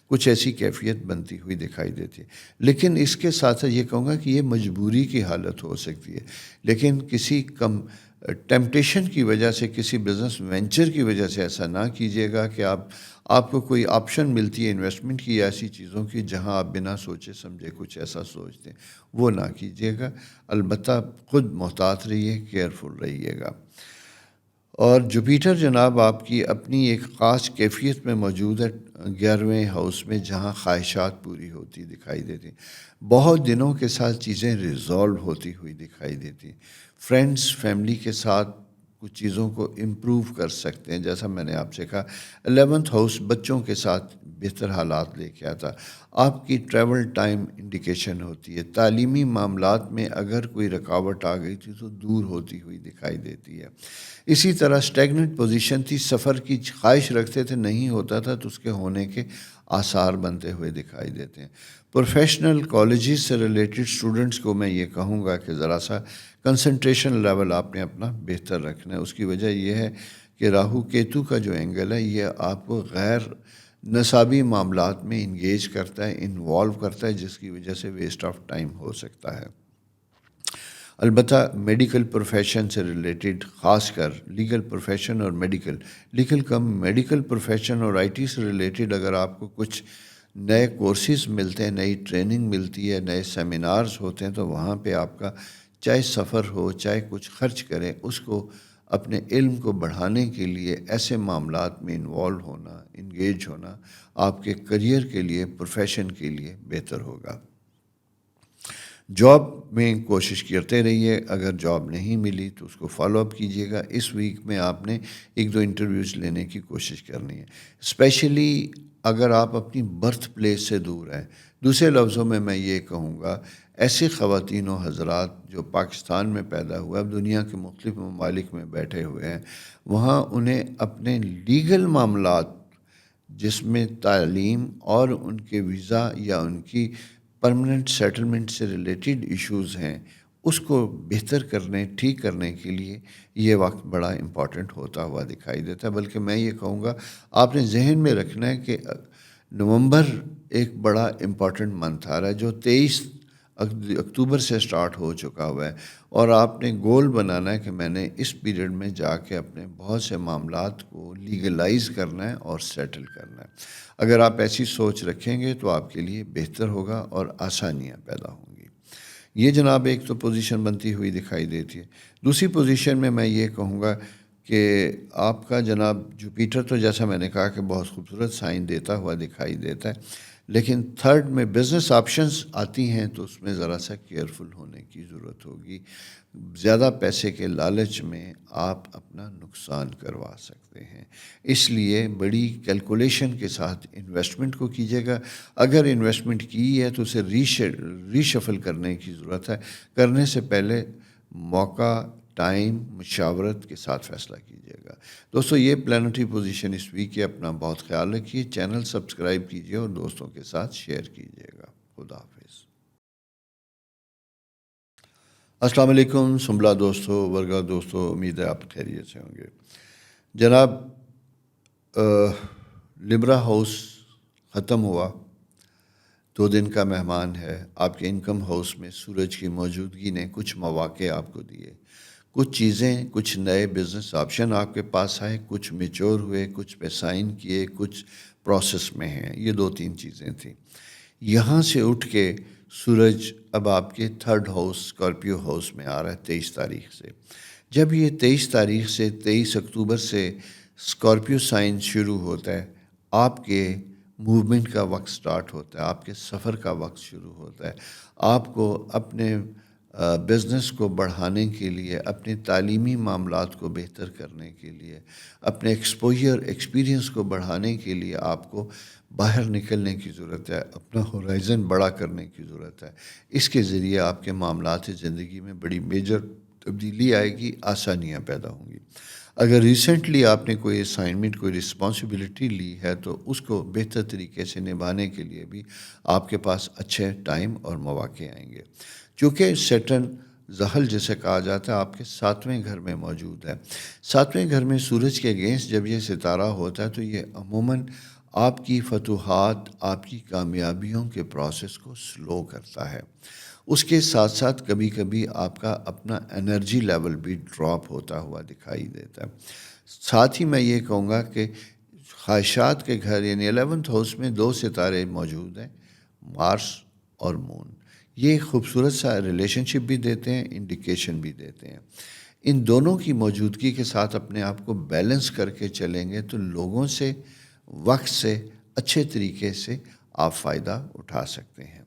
کچھ ایسی کیفیت بنتی ہوئی دکھائی دیتی ہے۔ لیکن اس کے ساتھ ساتھ یہ کہوں گا کہ یہ مجبوری کی حالت ہو سکتی ہے، لیکن کسی ٹیمپٹیشن کی وجہ سے، کسی بزنس وینچر کی وجہ سے ایسا نہ کیجیے گا کہ آپ کو کوئی آپشن ملتی ہے انویسٹمنٹ کی یا ایسی چیزوں کی جہاں آپ بنا سوچے سمجھے کچھ ایسا سوچتے ہیں، وہ نہ کیجیے گا۔ البتہ خود محتاط رہیے، کیئرفل رہیے گا۔ اور جوپیٹر جناب آپ کی اپنی ایک خاص کیفیت میں موجود ہے 11ویں ہاؤس میں، جہاں خواہشات پوری ہوتی دکھائی دیتی، بہت دنوں کے ساتھ چیزیں ریزالو ہوتی ہوئی دکھائی دیتی، فرینڈس فیملی کے ساتھ کچھ چیزوں کو امپروو کر سکتے ہیں، جیسا میں نے آپ سے کہا 11th ہاؤس بچوں کے ساتھ بہتر حالات لے کے آتا، آپ کی ٹریول ٹائم انڈیکیشن ہوتی ہے، تعلیمی معاملات میں اگر کوئی رکاوٹ آ گئی تھی تو دور ہوتی ہوئی دکھائی دیتی ہے۔ اسی طرح اسٹیگنٹ پوزیشن تھی، سفر کی خواہش رکھتے تھے نہیں ہوتا تھا تو اس کے ہونے کے آثار بنتے ہوئے دکھائی دیتے ہیں۔ پروفیشنل کالجز سے ریلیٹڈ اسٹوڈنٹس کو میں یہ کہوں گا کہ ذرا سا کنسنٹریشن لیول آپ نے اپنا بہتر رکھنا ہے۔ اس کی وجہ یہ ہے کہ راہو کیتو کا جو اینگل ہے یہ آپ کو غیر نصابی معاملات میں انگیج کرتا ہے، انوالو کرتا ہے، جس کی وجہ سے ویسٹ آف ٹائم ہو سکتا ہے۔ البتہ میڈیکل پروفیشن سے ریلیٹڈ، خاص کر لیگل پروفیشن اور میڈیکل پروفیشن اور آئی ٹی سے ریلیٹڈ اگر آپ کو کچھ نئے کورسز ملتے ہیں، نئی ٹریننگ ملتی ہے، نئے سیمینارز ہوتے ہیں، تو وہاں پہ آپ کا چاہے سفر ہو، چاہے کچھ خرچ کریں، اس کو اپنے علم کو بڑھانے کے لیے ایسے معاملات میں انوالو ہونا، انگیج ہونا آپ کے کریئر کے لیے، پروفیشن کے لیے بہتر ہوگا۔ جاب میں کوشش کرتے رہیے، اگر جاب نہیں ملی تو اس کو فالو اپ کیجیے گا۔ اس ویک میں آپ نے 1-2 انٹرویوز لینے کی کوشش کرنی ہے، اسپیشلی اگر آپ اپنی برتھ پلیس سے دور ہیں۔ دوسرے لفظوں میں یہ کہوں گا، ایسے خواتین و حضرات جو پاکستان میں پیدا ہوئے، اب دنیا کے مختلف ممالک میں بیٹھے ہوئے ہیں، وہاں انہیں اپنے لیگل معاملات جس میں تعلیم اور ان کے ویزا یا ان کی پرماننٹ سیٹلمنٹ سے ریلیٹڈ ایشوز ہیں، اس کو بہتر کرنے، ٹھیک کرنے کے لیے یہ وقت بڑا امپورٹنٹ ہوتا ہوا دکھائی دیتا ہے۔ بلکہ میں یہ کہوں گا آپ نے ذہن میں رکھنا ہے کہ نومبر ایک بڑا امپورٹنٹ منتھ آ رہا ہے جو 23 اکتوبر سے سٹارٹ ہو چکا ہوا ہے، اور آپ نے گول بنانا ہے کہ میں نے اس پیریڈ میں جا کے اپنے بہت سے معاملات کو لیگلائز کرنا ہے اور سیٹل کرنا ہے۔ اگر آپ ایسی سوچ رکھیں گے تو آپ کے لیے بہتر ہوگا اور آسانیاں پیدا ہوں گی۔ یہ جناب ایک تو پوزیشن بنتی ہوئی دکھائی دیتی ہے۔ دوسری پوزیشن میں یہ کہوں گا کہ آپ کا جناب جوپیٹر تو جیسا میں نے کہا کہ بہت خوبصورت سائن دیتا ہوا دکھائی دیتا ہے، لیکن 3rd میں بزنس آپشنز آتی ہیں تو اس میں ذرا سا کیئرفل ہونے کی ضرورت ہوگی۔ زیادہ پیسے کے لالچ میں آپ اپنا نقصان کروا سکتے ہیں، اس لیے بڑی کیلکولیشن کے ساتھ انویسٹمنٹ کو کیجیے گا۔ اگر انویسٹمنٹ کی ہے تو اسے ریشفل کرنے کی ضرورت ہے، کرنے سے پہلے موقع، ٹائم، مشاورت کے ساتھ فیصلہ کیجیے گا۔ دوستو یہ پلانٹری پوزیشن اس ویک ہے، اپنا بہت خیال رکھیے، چینل سبسکرائب کیجیے اور دوستوں کے ساتھ شیئر کیجیے گا۔ خدا حافظ۔ السلام علیکم سنبلا دوستو، ورگا دوستو، امید ہے آپ خیریت سے ہوں گے۔ جناب لبرا ہاؤس ختم ہوا، 2 دن کا مہمان ہے۔ آپ کے انکم ہاؤس میں سورج کی موجودگی نے کچھ مواقع آپ کو دیے، کچھ چیزیں، کچھ نئے بزنس آپشن آپ کے پاس آئے، کچھ میچور ہوئے، کچھ پہ سائن کیے، کچھ پروسیس میں ہیں۔ یہ 2-3 چیزیں تھیں۔ یہاں سے اٹھ کے سورج اب آپ کے 3rd ہاؤس اسکارپیو ہاؤس میں آ رہا ہے 23 تاریخ سے۔ جب یہ 23 تاریخ سے 23 اکتوبر سے اسکارپیو سائن شروع ہوتا ہے، آپ کے موومنٹ کا وقت سٹارٹ ہوتا ہے، آپ کے سفر کا وقت شروع ہوتا ہے۔ آپ کو اپنے بزنس کو بڑھانے کے لیے، اپنے تعلیمی معاملات کو بہتر کرنے کے لیے، اپنے ایکسپیرینس کو بڑھانے کے لیے آپ کو باہر نکلنے کی ضرورت ہے، اپنا ہورائزن بڑا کرنے کی ضرورت ہے۔ اس کے ذریعے آپ کے معاملات زندگی میں بڑی میجر تبدیلی آئے گی، آسانیاں پیدا ہوں گی۔ اگر ریسنٹلی آپ نے کوئی اسائنمنٹ، کوئی رسپانسبلٹی لی ہے تو اس کو بہتر طریقے سے نبھانے کے لیے بھی آپ کے پاس اچھے ٹائم اور مواقع آئیں گے۔ چونکہ سیٹرن زحل جسے کہا جاتا ہے آپ کے 7ویں گھر میں موجود ہے، 7ویں گھر میں سورج کے اگینسٹ جب یہ ستارہ ہوتا ہے تو یہ عموماً آپ کی فتوحات، آپ کی کامیابیوں کے پروسیس کو سلو کرتا ہے۔ اس کے ساتھ ساتھ کبھی کبھی آپ کا اپنا انرجی لیول بھی ڈراپ ہوتا ہوا دکھائی دیتا ہے۔ ساتھ ہی میں یہ کہوں گا کہ خواہشات کے گھر یعنی 11th ہاؤس میں 2 ستارے موجود ہیں، مارس اور مون۔ یہ خوبصورت سا ریلیشن شپ بھی دیتے ہیں، انڈیکیشن بھی دیتے ہیں۔ ان دونوں کی موجودگی کے ساتھ اپنے آپ کو بیلنس کر کے چلیں گے تو لوگوں سے، وقت سے اچھے طریقے سے آپ فائدہ اٹھا سکتے ہیں۔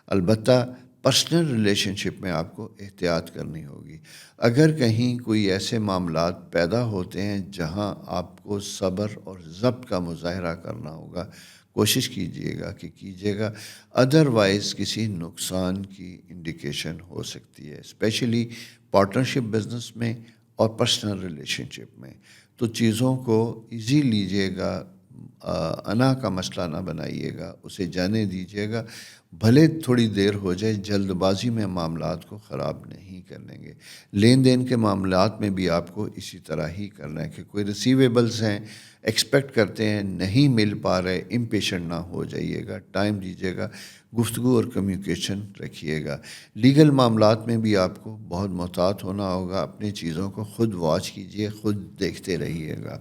البتہ پرسنل ریلیشن شپ میں آپ کو احتیاط کرنی ہوگی۔ اگر کہیں کوئی ایسے معاملات پیدا ہوتے ہیں جہاں آپ کو صبر اور ضبط کا مظاہرہ کرنا ہوگا، کوشش کیجیے گا، ادروائز کسی نقصان کی انڈیکیشن ہو سکتی ہے، اسپیشلی پارٹنرشپ بزنس میں اور پرسنل ریلیشن شپ میں۔ تو چیزوں کو ایزی لیجیے گا، انا کا مسئلہ نہ بنائیے گا، اسے جانے دیجیے گا، بھلے تھوڑی دیر ہو جائے، جلد بازی میں معاملات کو خراب نہیں کریں گے۔ لین دین کے معاملات میں بھی آپ کو اسی طرح ہی کرنا ہے کہ کوئی ریسیویبلز ہیں، ایکسپیکٹ کرتے ہیں، نہیں مل پا رہے، امپیشنٹ نہ ہو جائیے گا، ٹائم دیجیے گا، گفتگو اور کمیونیکیشن رکھیے گا۔ لیگل معاملات میں بھی آپ کو بہت محتاط ہونا ہوگا، اپنی چیزوں کو خود واچ کیجیے، خود دیکھتے رہیے گا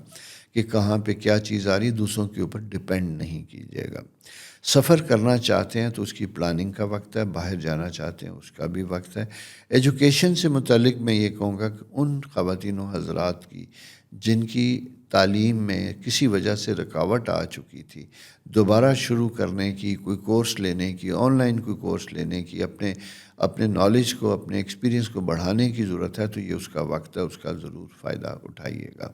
کہ کہاں پہ کیا چیز آ رہی، دوسروں کے اوپر ڈپینڈ نہیں کیجیے گا۔ سفر کرنا چاہتے ہیں تو اس کی پلاننگ کا وقت ہے، باہر جانا چاہتے ہیں اس کا بھی وقت ہے۔ ایجوکیشن سے متعلق میں یہ کہوں گا کہ ان خواتین و حضرات کی جن کی تعلیم میں کسی وجہ سے رکاوٹ آ چکی تھی، دوبارہ شروع کرنے کی، کوئی کورس لینے کی، آن لائن کوئی کورس لینے کی، اپنے نالج کو، اپنے ایکسپیرینس کو بڑھانے کی ضرورت ہے، تو یہ اس کا وقت ہے، اس کا ضرور فائدہ اٹھائیے گا۔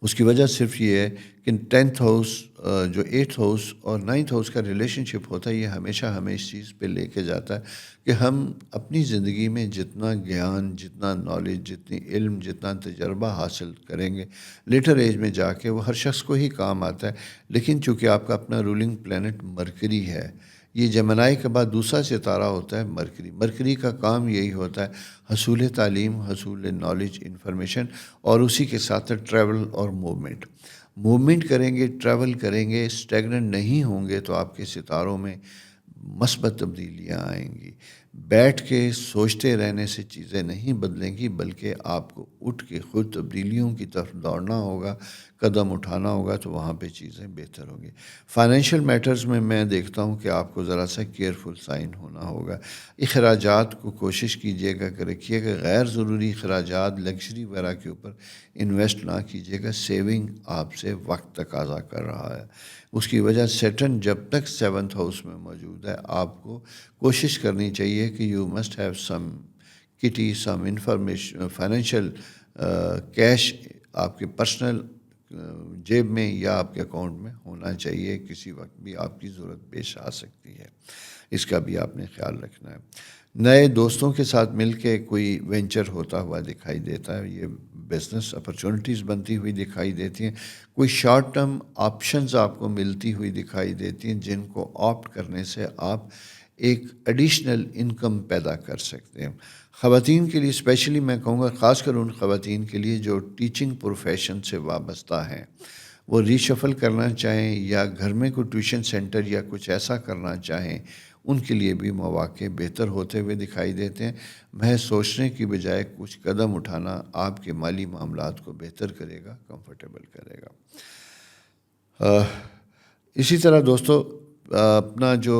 اس کی وجہ صرف یہ ہے کہ 10th ہاؤس جو 8th ہاؤس اور 9th ہاؤس کا ریلیشن شپ ہوتا ہے، یہ ہمیشہ ہمیں اس چیز پہ لے کے جاتا ہے کہ ہم اپنی زندگی میں جتنا گیان، جتنا نالج، جتنی علم، جتنا تجربہ حاصل کریں گے، لیٹر ایج میں جا کے وہ ہر شخص کو ہی کام آتا ہے۔ لیکن چونکہ آپ کا اپنا رولنگ پلینٹ مرکری ہے، یہ جمنائی کے بعد دوسرا ستارہ ہوتا ہے مرکری۔ مرکری کا کام یہی ہوتا ہے حصول تعلیم، حصول نالج، انفارمیشن، اور اسی کے ساتھ ٹریول اور موومنٹ کریں گے، ٹریول کریں گے، اسٹیگننٹ نہیں ہوں گے تو آپ کے ستاروں میں مثبت تبدیلیاں آئیں گی۔ بیٹھ کے سوچتے رہنے سے چیزیں نہیں بدلیں گی، بلکہ آپ کو اٹھ کے خود تبدیلیوں کی طرف دوڑنا ہوگا، قدم اٹھانا ہوگا، تو وہاں پہ چیزیں بہتر ہوں گی۔ فائنینشیل میٹرز میں دیکھتا ہوں کہ آپ کو ذرا سا کیئرفل سائن ہونا ہوگا۔ اخراجات کو کوشش کیجیے گا کہ رکھیے گا، غیر ضروری اخراجات، لگژری وغیرہ کے اوپر انویسٹ نہ کیجیے گا۔ سیونگ آپ سے وقت تقاضا کر رہا ہے، اس کی وجہ سیٹرن جب تک 7th ہاؤس میں موجود ہے، آپ کو کوشش کرنی چاہیے کہ یو مسٹ ہیو سم کٹی، سم انفارمیشن، فائنینشیل کیش آپ کے پرسنل جیب میں یا آپ کے اکاؤنٹ میں ہونا چاہیے، کسی وقت بھی آپ کی ضرورت پیش آ سکتی ہے، اس کا بھی آپ نے خیال رکھنا ہے۔ نئے دوستوں کے ساتھ مل کے کوئی وینچر ہوتا ہوا دکھائی دیتا ہے، یہ بزنس اپرچونٹیز بنتی ہوئی دکھائی دیتی ہیں، کوئی شارٹ ٹرم آپشنز آپ کو ملتی ہوئی دکھائی دیتی ہیں جن کو آپٹ کرنے سے آپ ایک ایڈیشنل انکم پیدا کر سکتے ہیں۔ خواتین کے لیے اسپیشلی میں کہوں گا، خاص کر ان خواتین کے لیے جو ٹیچنگ پروفیشن سے وابستہ ہیں، وہ ری شفل کرنا چاہیں یا گھر میں کوئی ٹیوشن سینٹر یا کچھ ایسا کرنا چاہیں، ان کے لیے بھی مواقع بہتر ہوتے ہوئے دکھائی دیتے ہیں۔ محض سوچنے کی بجائے کچھ قدم اٹھانا آپ کے مالی معاملات کو بہتر کرے گا، کمفرٹیبل کرے گا۔ اسی طرح دوستو، اپنا جو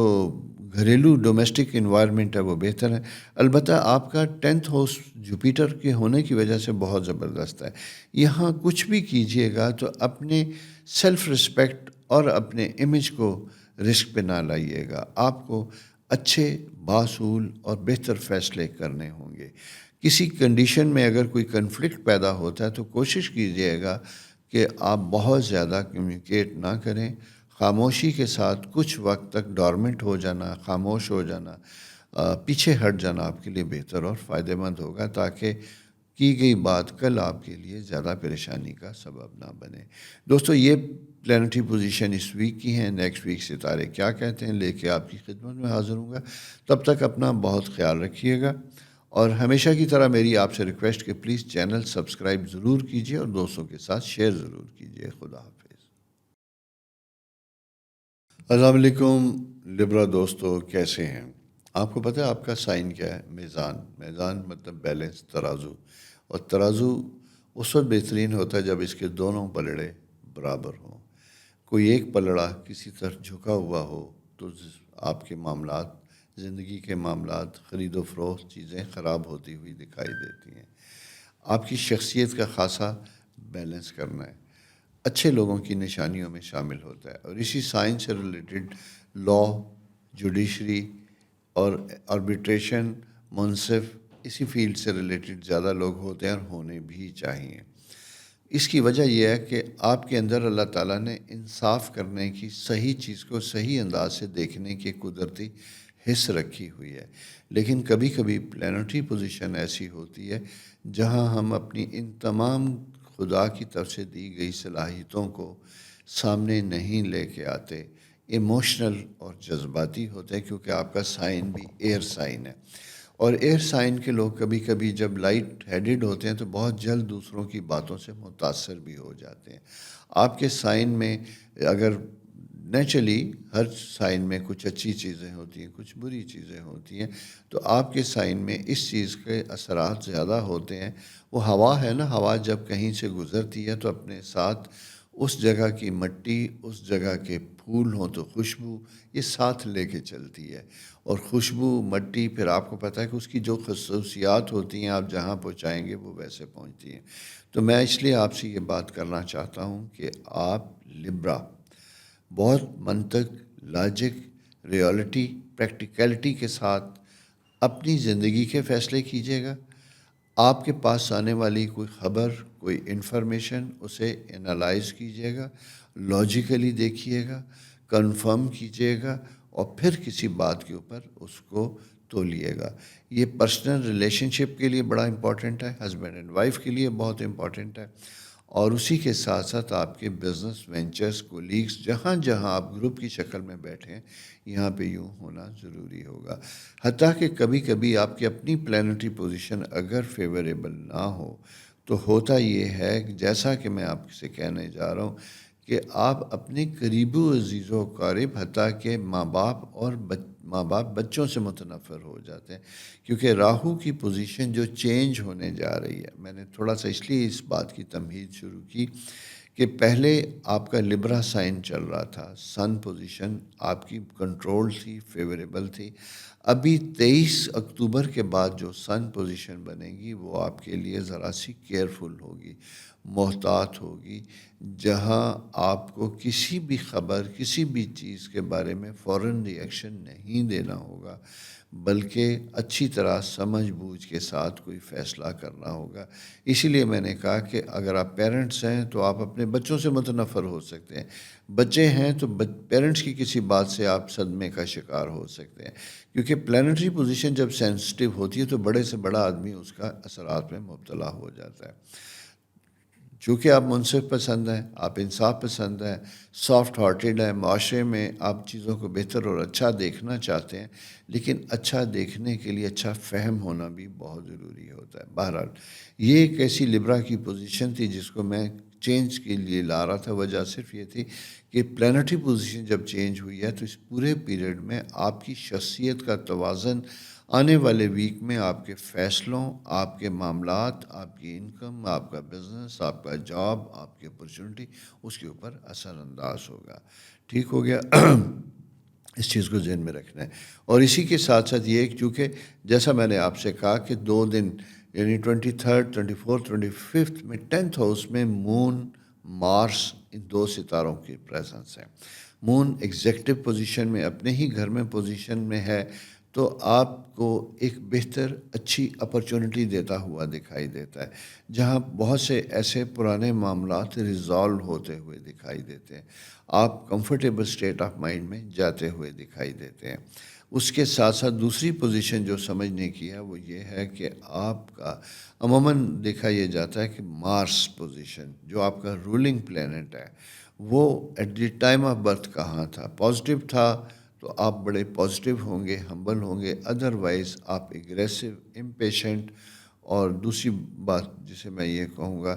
گھریلو ڈومیسٹک انوائرمنٹ ہے وہ بہتر ہے۔ البتہ آپ کا 10th ہاؤس جوپیٹر کے ہونے کی وجہ سے بہت زبردست ہے۔ یہاں کچھ بھی کیجیے گا تو اپنے سیلف رسپیکٹ اور اپنے امیج کو رسک پہ نہ لائیے گا۔ آپ کو اچھے، باصول اور بہتر فیصلے کرنے ہوں گے۔ کسی کنڈیشن میں اگر کوئی کنفلکٹ پیدا ہوتا ہے تو کوشش کیجیے گا کہ آپ بہت زیادہ کمیونیکیٹ نہ کریں۔ خاموشی کے ساتھ کچھ وقت تک ڈورمنٹ ہو جانا، خاموش ہو جانا، پیچھے ہٹ جانا آپ کے لیے بہتر اور فائدہ مند ہوگا، تاکہ کی گئی بات کل آپ کے لیے زیادہ پریشانی کا سبب نہ بنے۔ دوستو، یہ پلانٹری پوزیشن اس ویک کی ہیں۔ نیکسٹ ویک ستارے کیا کہتے ہیں لے کے آپ کی خدمت میں حاضر ہوں گا۔ تب تک اپنا بہت خیال رکھیے گا، اور ہمیشہ کی طرح میری آپ سے ریکویسٹ کہ پلیز چینل سبسکرائب ضرور کیجیے اور دوستوں کے ساتھ شیئر ضرور کیجیے۔ خدا حافظ۔ السلام علیکم لبرا دوستو، کیسے ہیں؟ آپ کو پتہ ہے آپ کا سائن کیا ہے؟ میزان۔ میزان مطلب بیلنس، ترازو، اور ترازو اس وقت بہترین ہوتا ہے جب اس کے دونوں پلڑے برابر ہوں۔ کوئی ایک پلڑا کسی طرف جھکا ہوا ہو تو آپ کے معاملات زندگی کے معاملات، خرید و فروخت چیزیں خراب ہوتی ہوئی دکھائی دیتی ہیں۔ آپ کی شخصیت کا خاصا بیلنس کرنا ہے، اچھے لوگوں کی نشانیوں میں شامل ہوتا ہے، اور اسی سائنس سے ریلیٹڈ لا، جوڈیشری اور آربیٹریشن، منصف، اسی فیلڈ سے ریلیٹڈ زیادہ لوگ ہوتے ہیں اور ہونے بھی چاہیے۔ اس کی وجہ یہ ہے کہ آپ کے اندر اللہ تعالیٰ نے انصاف کرنے کی، صحیح چیز کو صحیح انداز سے دیکھنے کی قدرتی حص رکھی ہوئی ہے۔ لیکن کبھی کبھی پلانٹری پوزیشن ایسی ہوتی ہے جہاں ہم اپنی ان تمام خدا کی طرف سے دی گئی صلاحیتوں کو سامنے نہیں لے کے آتے، ایموشنل اور جذباتی ہوتے ہیں، کیونکہ آپ کا سائن بھی ایئر سائن ہے، اور ایئر سائن کے لوگ کبھی کبھی جب لائٹ ہیڈڈ ہوتے ہیں تو بہت جلد دوسروں کی باتوں سے متاثر بھی ہو جاتے ہیں۔ آپ کے سائن میں اگر نیچرلی ہر سائن میں کچھ اچھی چیزیں ہوتی ہیں، کچھ بری چیزیں ہوتی ہیں، تو آپ کے سائن میں اس چیز کے اثرات زیادہ ہوتے ہیں۔ وہ ہوا ہے نا، ہوا جب کہیں سے گزرتی ہے تو اپنے ساتھ اس جگہ کی مٹی، اس جگہ کے پھول ہوں تو خوشبو، یہ ساتھ لے کے چلتی ہے، اور خوشبو، مٹی، پھر آپ کو پتہ ہے کہ اس کی جو خصوصیات ہوتی ہیں آپ جہاں پہنچائیں گے وہ ویسے پہنچتی ہیں۔ تو میں اس لیے آپ سے یہ بات کرنا چاہتا ہوں کہ آپ لبرا بہت منطق، لاجک، ریالٹی، پریکٹیکلٹی کے ساتھ اپنی زندگی کے فیصلے کیجیے گا۔ آپ کے پاس آنے والی کوئی خبر، کوئی انفارمیشن، اسے انالائز کیجیے گا، لاجیکلی دیکھیے گا، کنفرم کیجیے گا، اور پھر کسی بات کے اوپر اس کو تولیے گا۔ یہ پرسنل ریلیشن شپ کے لیے بڑا امپورٹنٹ ہے، ہسبینڈ اینڈ وائف کے لیے بہت امپورٹنٹ ہے، اور اسی کے ساتھ ساتھ آپ کے بزنس وینچرز، کولیگز، جہاں جہاں آپ گروپ کی شکل میں بیٹھیں، یہاں پہ یوں ہونا ضروری ہوگا۔ حتیٰ کہ کبھی کبھی آپ کی اپنی پلانٹری پوزیشن اگر فیوریبل نہ ہو تو ہوتا یہ ہے، جیسا کہ میں آپ سے کہنے جا رہا ہوں، کہ آپ اپنے قریب و عزیز و اقارب، حتیٰ کہ ماں باپ بچوں سے متنفر ہو جاتے ہیں، کیونکہ راہو کی پوزیشن جو چینج ہونے جا رہی ہے۔ میں نے تھوڑا سا اس لیے اس بات کی تمہید شروع کی کہ پہلے آپ کا لبرا سائن چل رہا تھا، سن پوزیشن آپ کی کنٹرول تھی، فیوریبل تھی۔ ابھی 23 اکتوبر کے بعد جو سن پوزیشن بنے گی وہ آپ کے لیے ذرا سی کیئرفل ہوگی، محتاط ہوگی، جہاں آپ کو کسی بھی خبر، کسی بھی چیز کے بارے میں فوراً ری ایکشن نہیں دینا ہوگا، بلکہ اچھی طرح سمجھ بوجھ کے ساتھ کوئی فیصلہ کرنا ہوگا۔ اسی لیے میں نے کہا کہ اگر آپ پیرنٹس ہیں تو آپ اپنے بچوں سے متنفر ہو سکتے ہیں، بچے ہیں تو پیرنٹس کی کسی بات سے آپ صدمے کا شکار ہو سکتے ہیں، کیونکہ پلانٹری پوزیشن جب سینسٹیو ہوتی ہے تو بڑے سے بڑا آدمی اس کا اثرات میں مبتلا ہو جاتا ہے۔ چونکہ آپ منصف پسند ہیں، آپ انصاف پسند ہیں، سافٹ ہارٹیڈ ہیں، معاشرے میں آپ چیزوں کو بہتر اور اچھا دیکھنا چاہتے ہیں، لیکن اچھا دیکھنے کے لیے اچھا فہم ہونا بھی بہت ضروری ہوتا ہے۔ بہرحال یہ ایک ایسی لبرا کی پوزیشن تھی جس کو میں چینج کے لیے لا رہا تھا۔ وجہ صرف یہ تھی کہ پلانٹری پوزیشن جب چینج ہوئی ہے تو اس پورے پیریڈ میں آپ کی شخصیت کا توازن آنے والے ویک میں آپ کے فیصلوں، آپ کے معاملات، آپ کی انکم، آپ کا بزنس، آپ کا جاب، آپ کی اپرچونٹی، اس کے اوپر اثر انداز ہوگا۔ ٹھیک ہو گیا؟ اس چیز کو ذہن میں رکھنا ہے۔ اور اسی کے ساتھ ساتھ یہ چونکہ جیسا میں نے آپ سے کہا کہ 2 دن یعنی 23، 24، 25 میں 10th ہاؤس میں مون، مارس، ان 2 ستاروں کی پریزنس ہے۔ مون ایگزیکٹو پوزیشن میں اپنے ہی گھر میں پوزیشن میں ہے، تو آپ کو ایک بہتر، اچھی اپرچونٹی دیتا ہوا دکھائی دیتا ہے، جہاں بہت سے ایسے پرانے معاملات ریزالو ہوتے ہوئے دکھائی دیتے ہیں، آپ کمفرٹیبل اسٹیٹ آف مائنڈ میں جاتے ہوئے دکھائی دیتے ہیں۔ اس کے ساتھ ساتھ دوسری پوزیشن جو سمجھنے کی ہے وہ یہ ہے کہ آپ کا عموماً دیکھا یہ جاتا ہے کہ مارس پوزیشن جو آپ کا رولنگ پلینٹ ہے وہ at the time of birth کہاں تھا، پازیٹیو تھا تو آپ بڑے پازیٹیو ہوں گے، ہمبل ہوں گے، ادروائز آپ ایگریسو، امپیشنٹ، اور دوسری بات جسے میں یہ کہوں گا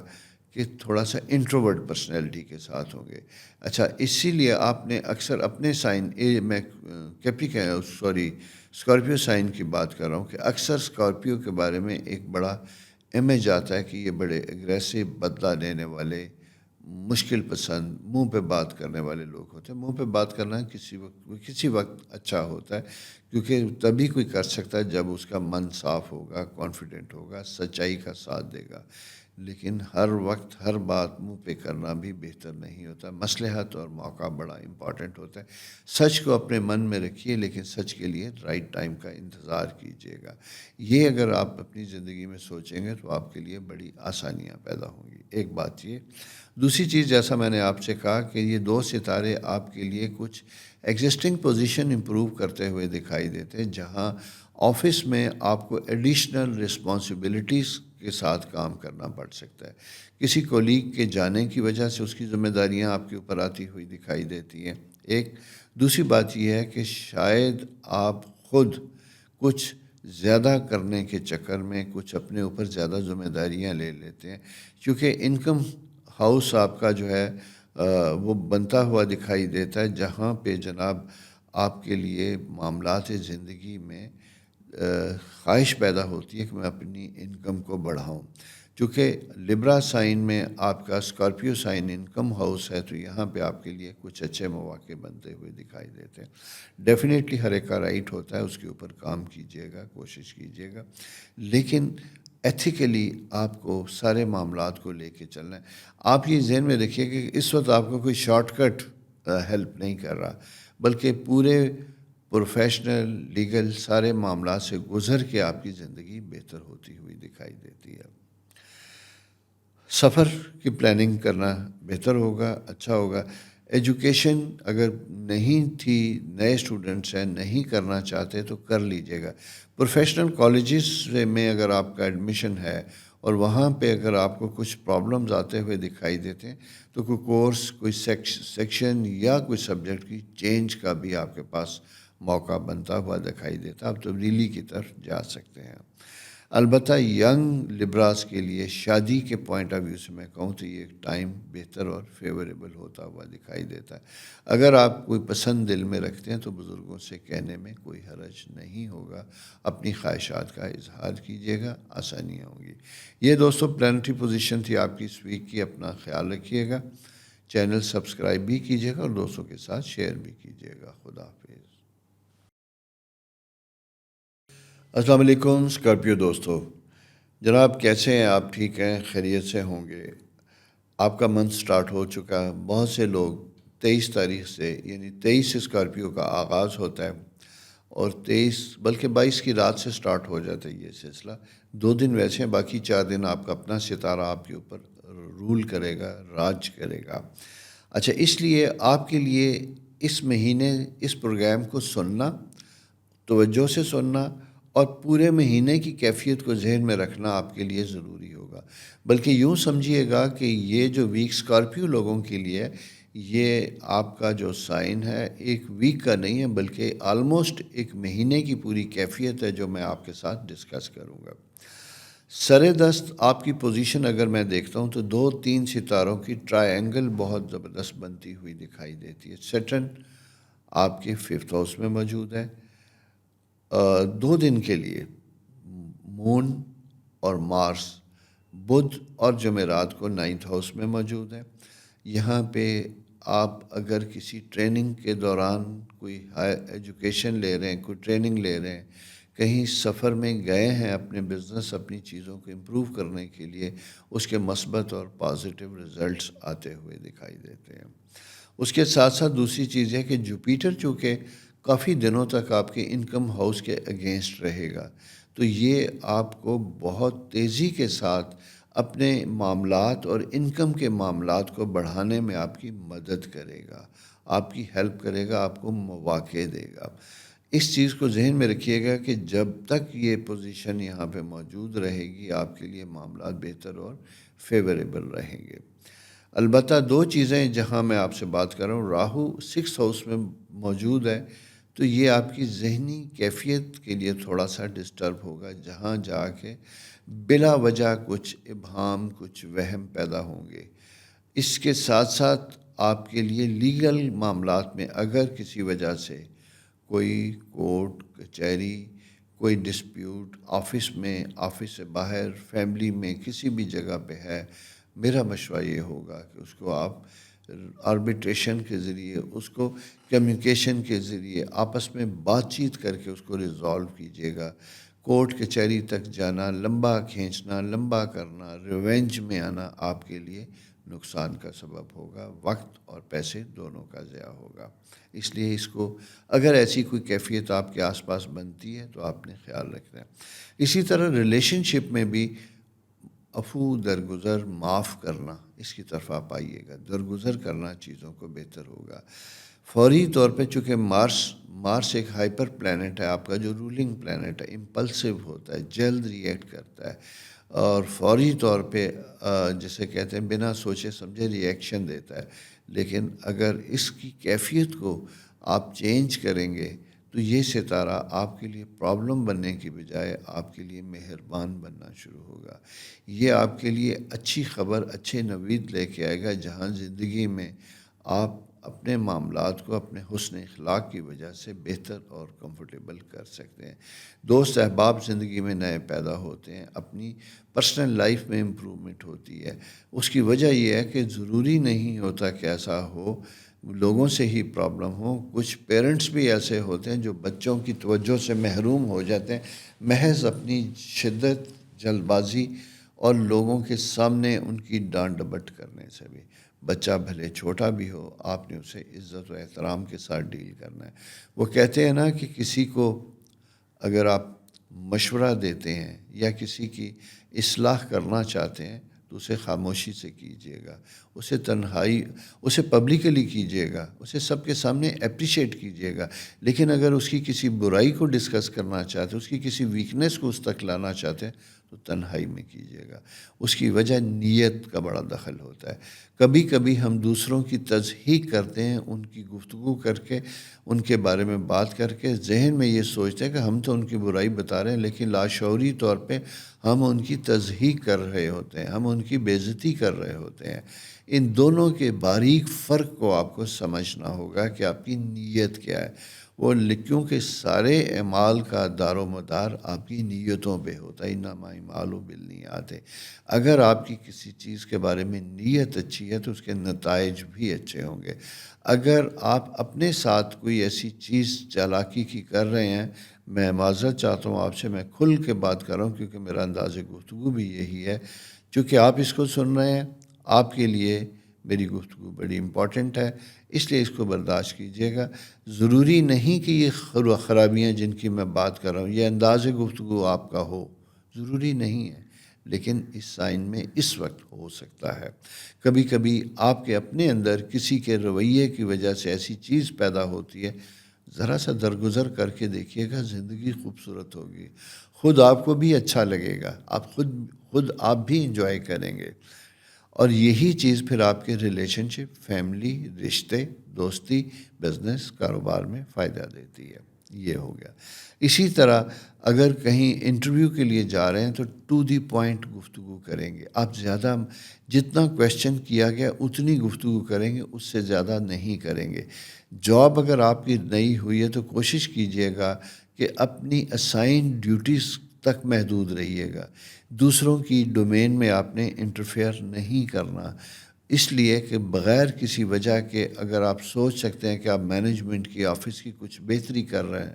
کہ تھوڑا سا انٹروورٹ پرسنالٹی کے ساتھ ہوں گے۔ اچھا، اسی لیے آپ نے اکثر اپنے سائن میں اسکارپیو سائن کی بات کر رہا ہوں کہ اکثر اسکارپیو کے بارے میں ایک بڑا امیج آتا ہے کہ یہ بڑے اگریسو، بدلہ لینے والے، مشکل پسند، منہ پہ بات کرنے والے لوگ ہوتے ہیں۔ منہ پہ بات کرنا کسی وقت اچھا ہوتا ہے، کیونکہ تبھی کوئی کر سکتا ہے جب اس کا من صاف ہوگا، کانفیڈنٹ ہوگا، سچائی کا ساتھ دے گا۔ لیکن ہر وقت ہر بات منہ پہ کرنا بھی بہتر نہیں ہوتا۔ مصلحت اور موقع بڑا امپورٹنٹ ہوتا ہے۔ سچ کو اپنے من میں رکھیے، لیکن سچ کے لیے رائٹ ٹائم کا انتظار کیجیے گا۔ یہ اگر آپ اپنی زندگی میں سوچیں گے تو آپ کے لیے بڑی آسانیاں پیدا ہوں گی۔ ایک بات یہ۔ دوسری چیز، جیسا میں نے آپ سے کہا کہ یہ 2 ستارے آپ کے لیے کچھ ایگزسٹنگ پوزیشن امپروو کرتے ہوئے دکھائی دیتے ہیں، جہاں آفس میں آپ کو ایڈیشنل رسپانسبلٹیز کے ساتھ کام کرنا پڑ سکتا ہے۔ کسی کولیگ کے جانے کی وجہ سے اس کی ذمہ داریاں آپ کے اوپر آتی ہوئی دکھائی دیتی ہیں۔ دوسری بات یہ ہے کہ شاید آپ خود کچھ زیادہ کرنے کے چکر میں کچھ اپنے اوپر زیادہ ذمہ داریاں لے لیتے ہیں، کیونکہ انکم ہاؤس آپ کا جو ہے وہ بنتا ہوا دکھائی دیتا ہے، جہاں پہ جناب آپ کے لیے معاملات زندگی میں خواہش پیدا ہوتی ہے کہ میں اپنی انکم کو بڑھاؤں۔ چونکہ لبرا سائن میں آپ کا اسکارپیو سائن انکم ہاؤس ہے، تو یہاں پہ آپ کے لیے کچھ اچھے مواقع بنتے ہوئے دکھائی دیتے ہیں۔ ڈیفینیٹلی ہر ایک کا رائٹ ہوتا ہے، اس کے اوپر کام کیجیے گا، کوشش کیجیے گا، لیکن ایتھیکلی آپ کو سارے معاملات کو لے کے چلنا ہے۔ آپ یہ ذہن میں رکھیے کہ اس وقت آپ کو کوئی شارٹ کٹ ہیلپ نہیں کر رہا، بلکہ پورے پروفیشنل لیگل سارے معاملات سے گزر کے آپ کی زندگی بہتر ہوتی ہوئی دکھائی دیتی ہے۔ سفر کی پلاننگ کرنا بہتر ہوگا، اچھا ہوگا۔ ایجوکیشن اگر نہیں تھی، نئے اسٹوڈنٹس ہیں، نہیں کرنا چاہتے تو کر لیجئے گا۔ پروفیشنل کالجز میں اگر آپ کا ایڈمیشن ہے اور وہاں پہ اگر آپ کو کچھ پرابلمز آتے ہوئے دکھائی دیتے ہیں، تو کوئی کورس، کوئی سیکشن یا کوئی سبجیکٹ کی چینج کا بھی آپ کے پاس موقع بنتا ہوا دکھائی دیتا، آپ تبدیلی کی طرف جا سکتے ہیں۔ البتہ ینگ لبراس کے لیے شادی کے پوائنٹ آف ویو سے میں کہوں تو یہ ٹائم بہتر اور فیوریبل ہوتا ہوا دکھائی دیتا ہے۔ اگر آپ کوئی پسند دل میں رکھتے ہیں تو بزرگوں سے کہنے میں کوئی حرج نہیں ہوگا، اپنی خواہشات کا اظہار کیجیے گا، آسانیاں ہوں گی۔ یہ دوستو پلانٹری پوزیشن تھی آپ کی اس ویک کی، اپنا خیال رکھیے گا، چینل سبسکرائب بھی کیجیے گا اور دوستوں کے ساتھ شیئر بھی کیجیے گا۔ خدا حافظ۔ السلام علیکم اسکارپیو دوستو، جناب کیسے ہیں آپ؟ ٹھیک ہیں، خیریت سے ہوں گے؟ آپ کا منتھ سٹارٹ ہو چکا ہے۔ بہت سے لوگ 23 تاریخ سے، یعنی 23 سے اسکارپیو کا آغاز ہوتا ہے اور 23 بلکہ 22 کی رات سے سٹارٹ ہو جاتا ہے یہ سلسلہ۔ 2 دن ویسے ہیں، باقی 4 دن آپ کا اپنا ستارہ آپ کے اوپر رول کرے گا، راج کرے گا۔ اچھا، اس لیے آپ کے لیے اس مہینے اس پروگرام کو سننا، توجہ سے سننا اور پورے مہینے کی کیفیت کو ذہن میں رکھنا آپ کے لیے ضروری ہوگا۔ بلکہ یوں سمجھیے گا کہ یہ جو ویک اسکارپیو لوگوں کے لیے، یہ آپ کا جو سائن ہے ایک ویک کا نہیں ہے، بلکہ آلموسٹ ایک مہینے کی پوری کیفیت ہے جو میں آپ کے ساتھ ڈسکس کروں گا۔ سر دست آپ کی پوزیشن اگر میں دیکھتا ہوں تو 2-3 ستاروں کی ٹرائی اینگل بہت زبردست بنتی ہوئی دکھائی دیتی ہے۔ سیٹرن آپ کے 5th ہاؤس میں موجود ہے 2 دن کے لیے۔ مون اور مارس بدھ اور جمعرات کو 9th ہاؤس میں موجود ہے۔ یہاں پہ آپ اگر کسی ٹریننگ کے دوران کوئی ہائر ایجوکیشن لے رہے ہیں، کوئی ٹریننگ لے رہے ہیں، کہیں سفر میں گئے ہیں اپنے بزنس، اپنی چیزوں کو امپروو کرنے کے لیے، اس کے مثبت اور پازیٹیو رزلٹس آتے ہوئے دکھائی دیتے ہیں۔ اس کے ساتھ ساتھ دوسری چیز ہے کہ جوپیٹر چونکہ کافی دنوں تک آپ کے انکم ہاؤس کے اگینسٹ رہے گا، تو یہ آپ کو بہت تیزی کے ساتھ اپنے معاملات اور انکم کے معاملات کو بڑھانے میں آپ کی مدد کرے گا، آپ کی ہیلپ کرے گا، آپ کو مواقع دے گا۔ اس چیز کو ذہن میں رکھیے گا کہ جب تک یہ پوزیشن یہاں پہ موجود رہے گی، آپ کے لیے معاملات بہتر اور فیوریبل رہیں گے۔ البتہ 2 چیزیں جہاں میں آپ سے بات کر رہا ہوں، راہو 6th ہاؤس میں موجود ہے، تو یہ آپ کی ذہنی کیفیت کے لیے تھوڑا سا ڈسٹرب ہوگا، جہاں جا کے بلا وجہ کچھ ابہام، کچھ وہم پیدا ہوں گے۔ اس کے ساتھ ساتھ آپ کے لیے لیگل معاملات میں اگر کسی وجہ سے کوئی کورٹ کچہری، کوئی ڈسپیوٹ آفس میں، آفس سے باہر، فیملی میں، کسی بھی جگہ پہ ہے، میرا مشورہ یہ ہوگا کہ اس کو آپ آربیٹریشن کے ذریعے، اس کو کمیونیکیشن کے ذریعے آپس میں بات چیت کر کے اس کو ریزالو کیجیے گا۔ کورٹ کچہری تک جانا، لمبا کھینچنا، لمبا کرنا، ریونج میں آنا آپ کے لیے نقصان کا سبب ہوگا، وقت اور پیسے دونوں کا ضیاع ہوگا۔ اس لیے اس کو، اگر ایسی کوئی کیفیت آپ کے آس پاس بنتی ہے تو آپ نے خیال رکھنا ہے۔ اسی طرح ریلیشن شپ میں بھی عفو، درگزر، معاف کرنا، اس کی طرف آپ آئیے گا۔ درگزر کرنا چیزوں کو بہتر ہوگا۔ فوری طور پہ، چونکہ مارس ایک ہائپر پلانٹ ہے آپ کا، جو رولنگ پلانٹ ہے، امپلسو ہوتا ہے، جلد ریئیکٹ کرتا ہے اور فوری طور پہ جسے کہتے ہیں بنا سوچے سمجھے ریئیکشن دیتا ہے۔ لیکن اگر اس کی کیفیت کو آپ چینج کریں گے تو یہ ستارہ آپ کے لیے پرابلم بننے کی بجائے آپ کے لیے مہربان بننا شروع ہوگا۔ یہ آپ کے لیے اچھی خبر، اچھے نوید لے کے آئے گا، جہاں زندگی میں آپ اپنے معاملات کو اپنے حسن اخلاق کی وجہ سے بہتر اور کمفرٹیبل کر سکتے ہیں۔ دوست احباب زندگی میں نئے پیدا ہوتے ہیں، اپنی پرسنل لائف میں امپرومنٹ ہوتی ہے۔ اس کی وجہ یہ ہے کہ ضروری نہیں ہوتا کہ ایسا ہو، لوگوں سے ہی پرابلم ہو۔ کچھ پیرنٹس بھی ایسے ہوتے ہیں جو بچوں کی توجہ سے محروم ہو جاتے ہیں، محض اپنی شدت، جلد بازی اور لوگوں کے سامنے ان کی ڈانٹ ڈپٹ کرنے سے بھی۔ بچہ بھلے چھوٹا بھی ہو، آپ نے اسے عزت و احترام کے ساتھ ڈیل کرنا ہے۔ وہ کہتے ہیں نا کہ کسی کو اگر آپ مشورہ دیتے ہیں یا کسی کی اصلاح کرنا چاہتے ہیں تو اسے خاموشی سے کیجیے گا، اسے پبلکلی کیجیے گا، اسے سب کے سامنے اپریشیٹ کیجیے گا۔ لیکن اگر اس کی کسی برائی کو ڈسکس کرنا چاہتے ہیں، اس کی کسی ویکنس کو اس تک لانا چاہتے ہیں تو تنہائی میں کیجیے گا۔ اس کی وجہ نیت کا بڑا دخل ہوتا ہے۔ کبھی کبھی ہم دوسروں کی تصحیح کرتے ہیں، ان کی گفتگو کر کے، ان کے بارے میں بات کر کے، ذہن میں یہ سوچتے ہیں کہ ہم تو ان کی برائی بتا رہے ہیں، لیکن لاشعوری طور پہ ہم ان کی تصحیح کر رہے ہوتے ہیں، ہم ان کی بے عزتی کر رہے ہوتے ہیں۔ ان دونوں کے باریک فرق کو آپ کو سمجھنا ہوگا کہ آپ کی نیت کیا ہے۔ وہ کیونکہ سارے اعمال کا دار و مدار آپ کی نیتوں پہ ہوتا ہے، انما الاعمال بالنیات۔ اگر آپ کی کسی چیز کے بارے میں نیت اچھی ہے تو اس کے نتائج بھی اچھے ہوں گے۔ اگر آپ اپنے ساتھ کوئی ایسی چیز چالاکی کی کر رہے ہیں، میں معذرت چاہتا ہوں آپ سے، میں کھل کے بات کر رہا ہوں کیونکہ میرا انداز گفتگو بھی یہی ہے، چونکہ آپ اس کو سن رہے ہیں، آپ کے لیے میری گفتگو بڑی امپورٹنٹ ہے، اس لیے اس کو برداشت کیجیے گا۔ ضروری نہیں کہ یہ خرابیاں جن کی میں بات کر رہا ہوں، یہ انداز گفتگو آپ کا ہو، ضروری نہیں ہے، لیکن اس سائن میں اس وقت ہو سکتا ہے۔ کبھی کبھی آپ کے اپنے اندر کسی کے رویے کی وجہ سے ایسی چیز پیدا ہوتی ہے، ذرا سا درگزر کر کے دیکھیے گا، زندگی خوبصورت ہوگی، خود آپ کو بھی اچھا لگے گا، خود آپ بھی انجوائے کریں گے، اور یہی چیز پھر آپ کے ریلیشن شپ، فیملی، رشتے، دوستی، بزنس، کاروبار میں فائدہ دیتی ہے۔ یہ ہو گیا۔ اسی طرح اگر کہیں انٹرویو کے لیے جا رہے ہیں تو ٹو دی پوائنٹ گفتگو کریں گے۔ آپ زیادہ، جتنا کویشچن کیا گیا اتنی گفتگو کریں گے، اس سے زیادہ نہیں کریں گے۔ جاب اگر آپ کی نئی ہوئی ہے تو کوشش کیجیے گا کہ اپنی اسائن ڈیوٹیز تک محدود رہیے گا۔ دوسروں کی ڈومین میں آپ نے انٹرفیئر نہیں کرنا، اس لیے کہ بغیر کسی وجہ کے اگر آپ سوچ سکتے ہیں کہ آپ مینجمنٹ کی، آفس کی کچھ بہتری کر رہے ہیں،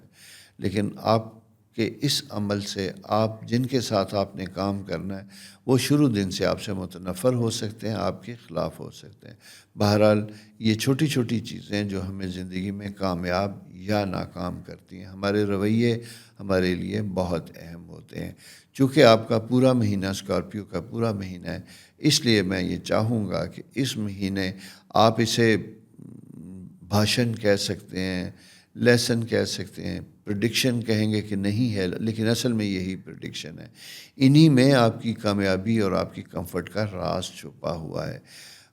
لیکن آپ کے اس عمل سے آپ جن کے ساتھ آپ نے کام کرنا ہے وہ شروع دن سے آپ سے متنفر ہو سکتے ہیں، آپ کے خلاف ہو سکتے ہیں۔ بہرحال یہ چھوٹی چھوٹی چیزیں جو ہمیں زندگی میں کامیاب یا ناکام کرتی ہیں، ہمارے رویے ہمارے لیے بہت اہم ہوتے ہیں۔ چونکہ آپ کا پورا مہینہ اسکارپیو کا پورا مہینہ ہے، اس لیے میں یہ چاہوں گا کہ اس مہینے آپ اسے بھاشن کہہ سکتے ہیں، لیسن کہہ سکتے ہیں، پریڈکشن کہیں گے کہ نہیں ہے، لیکن اصل میں یہی پریڈکشن ہے۔ انہی میں آپ کی کامیابی اور آپ کی کمفرٹ کا راز چھپا ہوا ہے۔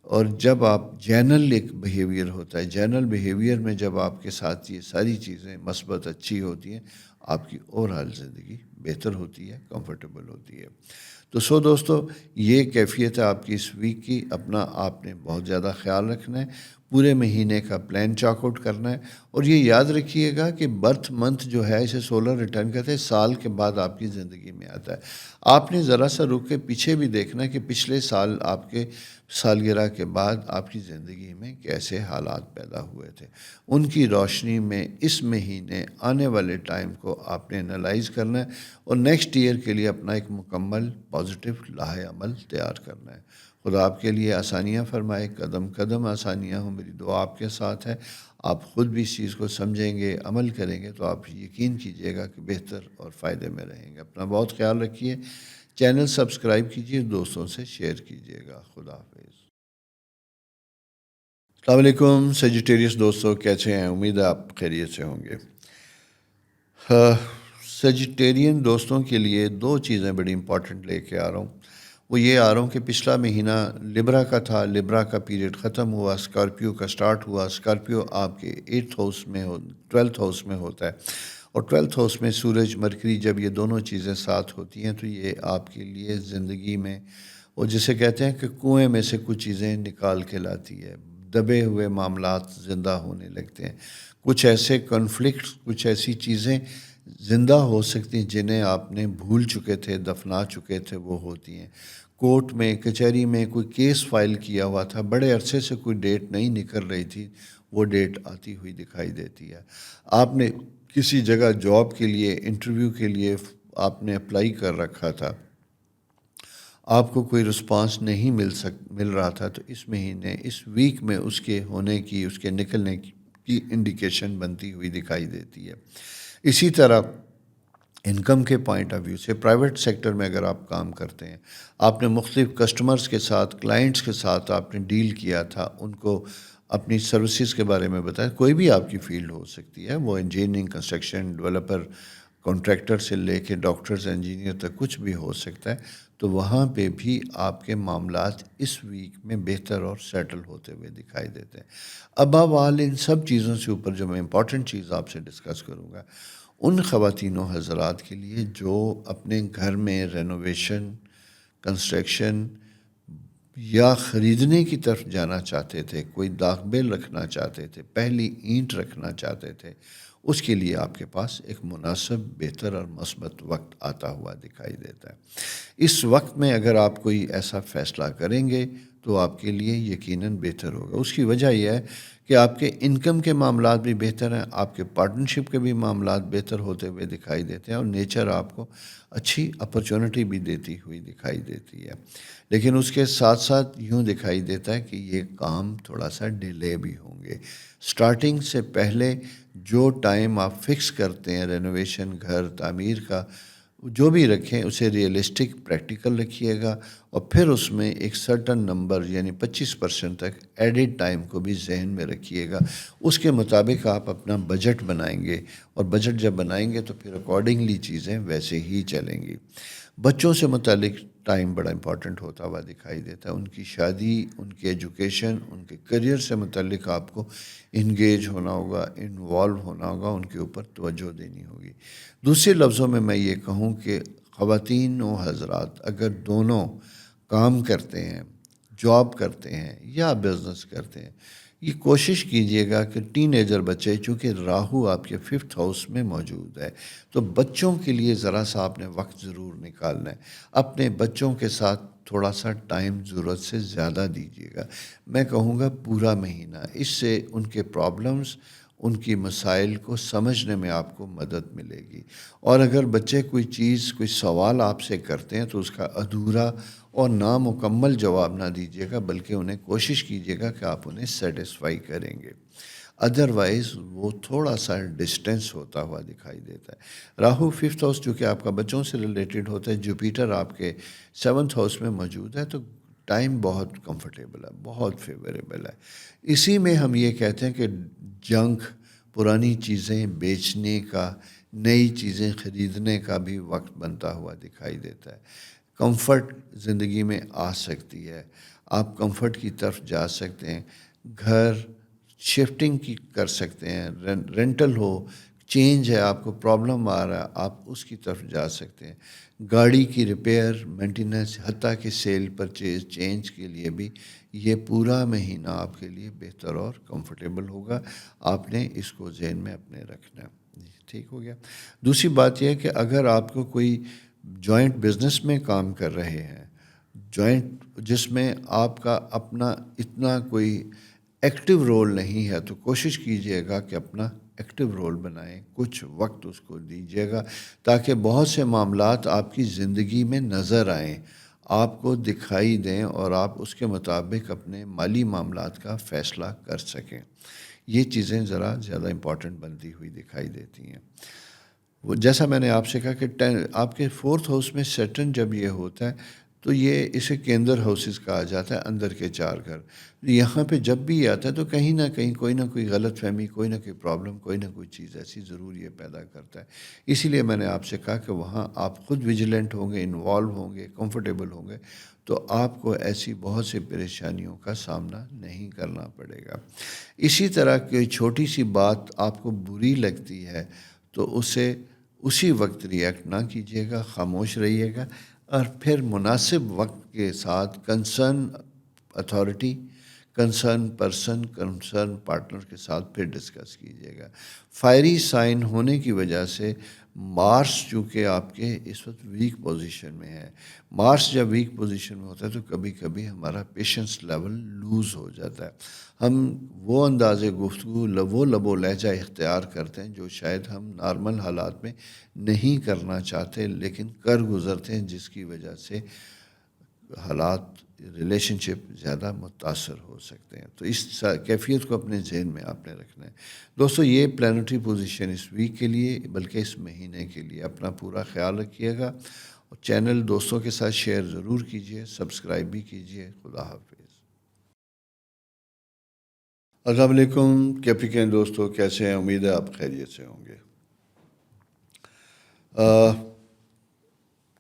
اور جب آپ جنرل ایک بیہیویئر ہوتا ہے، جنرل بیہیویئر میں جب آپ کے ساتھ یہ ساری چیزیں مثبت اچھی ہوتی ہیں، آپ کی اوورآل زندگی بہتر ہوتی ہے، کمفرٹیبل ہوتی ہے۔ تو دوستو یہ کیفیت ہے آپ کی اس ویک کی۔ اپنا آپ نے بہت زیادہ خیال رکھنا ہے، پورے مہینے کا پلان چاک آؤٹ کرنا ہے، اور یہ یاد رکھیے گا کہ برتھ منتھ جو ہے اسے سولر ریٹرن کہتے ہیں، سال کے بعد آپ کی زندگی میں آتا ہے۔ آپ نے ذرا سا رک کے پیچھے بھی دیکھنا ہے کہ پچھلے سال آپ کے سالگرہ کے بعد آپ کی زندگی میں کیسے حالات پیدا ہوئے تھے۔ ان کی روشنی میں اس مہینے آنے والے ٹائم کو آپ نے انالائز کرنا ہے اور نیکسٹ ایئر کے لیے اپنا ایک مکمل پازیٹیو لاہ عمل تیار کرنا ہے۔ خدا آپ کے لیے آسانیاں فرمائے، قدم قدم آسانیاں ہوں، میری دعا آپ کے ساتھ ہے۔ آپ خود بھی اس چیز کو سمجھیں گے، عمل کریں گے تو آپ یقین کیجئے گا کہ بہتر اور فائدے میں رہیں گے۔ اپنا بہت خیال رکھیے، چینل سبسکرائب کیجئے، دوستوں سے شیئر کیجئے گا۔ خدا حافظ۔ السلام علیکم سیجیٹیریس دوستوں، کیسے ہیں؟ امید ہے آپ خیریت سے ہوں گے۔ سیجیٹیرین دوستوں کے لیے دو چیزیں بڑی امپورٹنٹ لے کے آ رہا ہوں۔ وہ یہ آ رہا ہوں کہ پچھلا مہینہ لبرا کا تھا، لبرا کا پیریڈ ختم ہوا، اسکارپیو کا سٹارٹ ہوا۔ اسکارپیو آپ کے 8th ہاؤس میں 12th ہاؤس میں ہوتا ہے، اور 12th ہاؤس میں سورج مرکری جب یہ دونوں چیزیں ساتھ ہوتی ہیں تو یہ آپ کے لیے زندگی میں، اور جسے کہتے ہیں کہ کنویں میں سے کچھ چیزیں نکال کے لاتی ہے، دبے ہوئے معاملات زندہ ہونے لگتے ہیں، کچھ ایسے کنفلکٹس، کچھ ایسی چیزیں زندہ ہو سکتی ہیں جنہیں آپ نے بھول چکے تھے، دفنا چکے تھے، وہ ہوتی ہیں۔ کورٹ میں، کچہری میں کوئی کیس فائل کیا ہوا تھا، بڑے عرصے سے کوئی ڈیٹ نہیں نکل رہی تھی، وہ ڈیٹ آتی ہوئی دکھائی دیتی ہے۔ آپ نے کسی جگہ جاب کے لیے، انٹرویو کے لیے آپ نے اپلائی کر رکھا تھا، آپ کو کوئی رسپانس نہیں مل رہا تھا، تو اس مہینے، اس ویک میں اس کے ہونے کی، اس کے نکلنے کی انڈیکیشن بنتی ہوئی دکھائی دیتی ہے۔ اسی طرح انکم کے پوائنٹ آف ویو سے پرائیویٹ سیکٹر میں اگر آپ کام کرتے ہیں، آپ نے مختلف کسٹمرز کے ساتھ، کلائنٹس کے ساتھ آپ نے ڈیل کیا تھا، ان کو اپنی سروسز کے بارے میں بتایا، کوئی بھی آپ کی فیلڈ ہو سکتی ہے، وہ انجینئرنگ، کنسٹرکشن، ڈیولپر، کانٹریکٹر سے لے کے ڈاکٹرز، انجینئر تک کچھ بھی ہو سکتا ہے، تو وہاں پہ بھی آپ کے معاملات اس ویک میں بہتر اور سیٹل ہوتے ہوئے دکھائی دیتے ہیں۔ ابو آل ان سب چیزوں سے اوپر جو میں امپورٹنٹ چیز آپ سے ڈسکس کروں گا، ان خواتین و حضرات کے لیے جو اپنے گھر میں رینوویشن، کنسٹرکشن یا خریدنے کی طرف جانا چاہتے تھے، کوئی داغ بیل رکھنا چاہتے تھے، پہلی اینٹ رکھنا چاہتے تھے، اس کے لیے آپ کے پاس ایک مناسب، بہتر اور مثبت وقت آتا ہوا دکھائی دیتا ہے۔ اس وقت میں اگر آپ کوئی ایسا فیصلہ کریں گے تو آپ کے لیے یقیناً بہتر ہوگا۔ اس کی وجہ یہ ہے کہ آپ کے انکم کے معاملات بھی بہتر ہیں، آپ کے پارٹنرشپ کے بھی معاملات بہتر ہوتے ہوئے دکھائی دیتے ہیں، اور نیچر آپ کو اچھی اپرچونٹی بھی دیتی ہوئی دکھائی دیتی ہے۔ لیکن اس کے ساتھ ساتھ یوں دکھائی دیتا ہے کہ یہ کام تھوڑا سا ڈیلے بھی ہوں گے۔ سٹارٹنگ سے پہلے جو ٹائم آپ فکس کرتے ہیں رینوویشن، گھر تعمیر کا، جو بھی رکھیں اسے ریئلسٹک، پریکٹیکل رکھیے گا، اور پھر اس میں ایک سرٹن نمبر یعنی 25% تک ایڈڈ ٹائم کو بھی ذہن میں رکھیے گا۔ اس کے مطابق آپ اپنا بجٹ بنائیں گے، اور بجٹ جب بنائیں گے تو پھر اکارڈنگلی چیزیں ویسے ہی چلیں گی۔ بچوں سے متعلق ٹائم بڑا امپورٹنٹ ہوتا ہوا دکھائی دیتا ہے۔ ان کی شادی، ان کی ایجوکیشن، ان کے کریئر سے متعلق آپ کو انگیج ہونا ہوگا، انوالو ہونا ہوگا، ان کے اوپر توجہ دینی ہوگی۔ دوسرے لفظوں میں یہ کہوں کہ خواتین و حضرات اگر دونوں کام کرتے ہیں، جاب کرتے ہیں یا بزنس کرتے ہیں، یہ کوشش کیجئے گا کہ ٹین ایجر بچے، چونکہ راہو آپ کے 5th ہاؤس میں موجود ہے، تو بچوں کے لیے ذرا سا آپ نے وقت ضرور نکالنا ہے۔ اپنے بچوں کے ساتھ تھوڑا سا ٹائم ضرورت سے زیادہ دیجیے گا، میں کہوں گا پورا مہینہ۔ اس سے ان کے پرابلمز، ان کی مسائل کو سمجھنے میں آپ کو مدد ملے گی۔ اور اگر بچے کوئی چیز، کوئی سوال آپ سے کرتے ہیں تو اس کا ادھورا اور نامکمل جواب نہ دیجیے گا، بلکہ انہیں کوشش کیجیے گا کہ آپ انہیں سیٹسفائی کریں گے۔ ادروائز وہ تھوڑا سا ڈسٹینس ہوتا ہوا دکھائی دیتا ہے۔ راہو 5th ہاؤس چونکہ آپ کا بچوں سے ریلیٹڈ ہوتا ہے، جوپیٹر آپ کے 7th ہاؤس میں موجود ہے، تو ٹائم بہت کمفرٹیبل ہے، بہت فیوریبل ہے۔ اسی میں ہم یہ کہتے ہیں کہ جنک، پرانی چیزیں بیچنے کا، نئی چیزیں خریدنے کا بھی وقت بنتا ہوا دکھائی دیتا ہے۔ کمفرٹ زندگی میں آ سکتی ہے، آپ کمفرٹ کی طرف جا سکتے ہیں، گھر شفٹنگ کی کر سکتے ہیں، رینٹل ہو، چینج ہے، آپ کو پرابلم آ رہا ہے، آپ اس کی طرف جا سکتے ہیں۔ گاڑی کی ریپیئر، مینٹیننس، حتیٰ کہ سیل پرچیز چینج کے لیے بھی یہ پورا مہینہ آپ کے لیے بہتر اور کمفرٹیبل ہوگا۔ آپ نے اس کو ذہن میں اپنے رکھنا ہے۔ ٹھیک ہو گیا۔ دوسری بات یہ ہے کہ اگر آپ کو کوئی جوائنٹ بزنس میں کام کر رہے ہیں، جوائنٹ جس میں آپ کا اپنا اتنا کوئی ایکٹیو رول نہیں ہے، تو کوشش کیجئے گا کہ اپنا ایکٹیو رول بنائیں، کچھ وقت اس کو دیجیے گا تاکہ بہت سے معاملات آپ کی زندگی میں نظر آئیں، آپ کو دکھائی دیں اور آپ اس کے مطابق اپنے مالی معاملات کا فیصلہ کر سکیں۔ یہ چیزیں ذرا زیادہ امپورٹنٹ بنتی ہوئی دکھائی دیتی ہیں۔ وہ جیسا میں نے آپ سے کہا کہ آپ کے 4th ہاؤس میں سیٹرن جب یہ ہوتا ہے تو یہ اسے کیندر ہاؤسز کہا جاتا ہے، اندر کے 4 گھر۔ یہاں پہ جب بھی آتا ہے تو کہیں نہ کہیں کوئی نہ کوئی غلط فہمی، کوئی نہ کوئی پرابلم، کوئی نہ کوئی چیز ایسی ضرور یہ پیدا کرتا ہے۔ اسی لیے میں نے آپ سے کہا کہ وہاں آپ خود ویجیلنٹ ہوں گے، انوالو ہوں گے، کمفرٹیبل ہوں گے، تو آپ کو ایسی بہت سی پریشانیوں کا سامنا نہیں کرنا پڑے گا۔ اسی طرح کوئی چھوٹی سی بات آپ کو بری لگتی ہے تو اسے اسی وقت ریئیکٹ نہ کیجیے گا، خاموش رہیے گا، اور پھر مناسب وقت کے ساتھ concern authority, concern person, concern partner کے ساتھ پھر ڈسکس کیجیے گا۔ فائری سائن ہونے کی وجہ سے مارس چونکہ آپ کے اس وقت ویک پوزیشن میں ہے، مارس جب ویک پوزیشن میں ہوتا ہے تو کبھی کبھی ہمارا پیشنس لیول لوز ہو جاتا ہے، ہم وہ انداز گفتگو، وہ لب و لہجہ اختیار کرتے ہیں جو شاید ہم نارمل حالات میں نہیں کرنا چاہتے لیکن کر گزرتے ہیں، جس کی وجہ سے حالات، ریلیشن شپ زیادہ متاثر ہو سکتے ہیں۔ تو اس کیفیت کو اپنے ذہن میں آپ نے رکھنا ہے۔ دوستو، یہ پلانٹری پوزیشن اس ویک کے لیے بلکہ اس مہینے کے لیے اپنا پورا خیال رکھیے گا، اور چینل دوستوں کے ساتھ شیئر ضرور کیجیے، سبسکرائب بھی کیجیے۔ خدا حافظ۔ السلام علیکم کیپریکین دوستو، کیسے ہیں؟ امید ہے آپ خیریت سے ہوں گے۔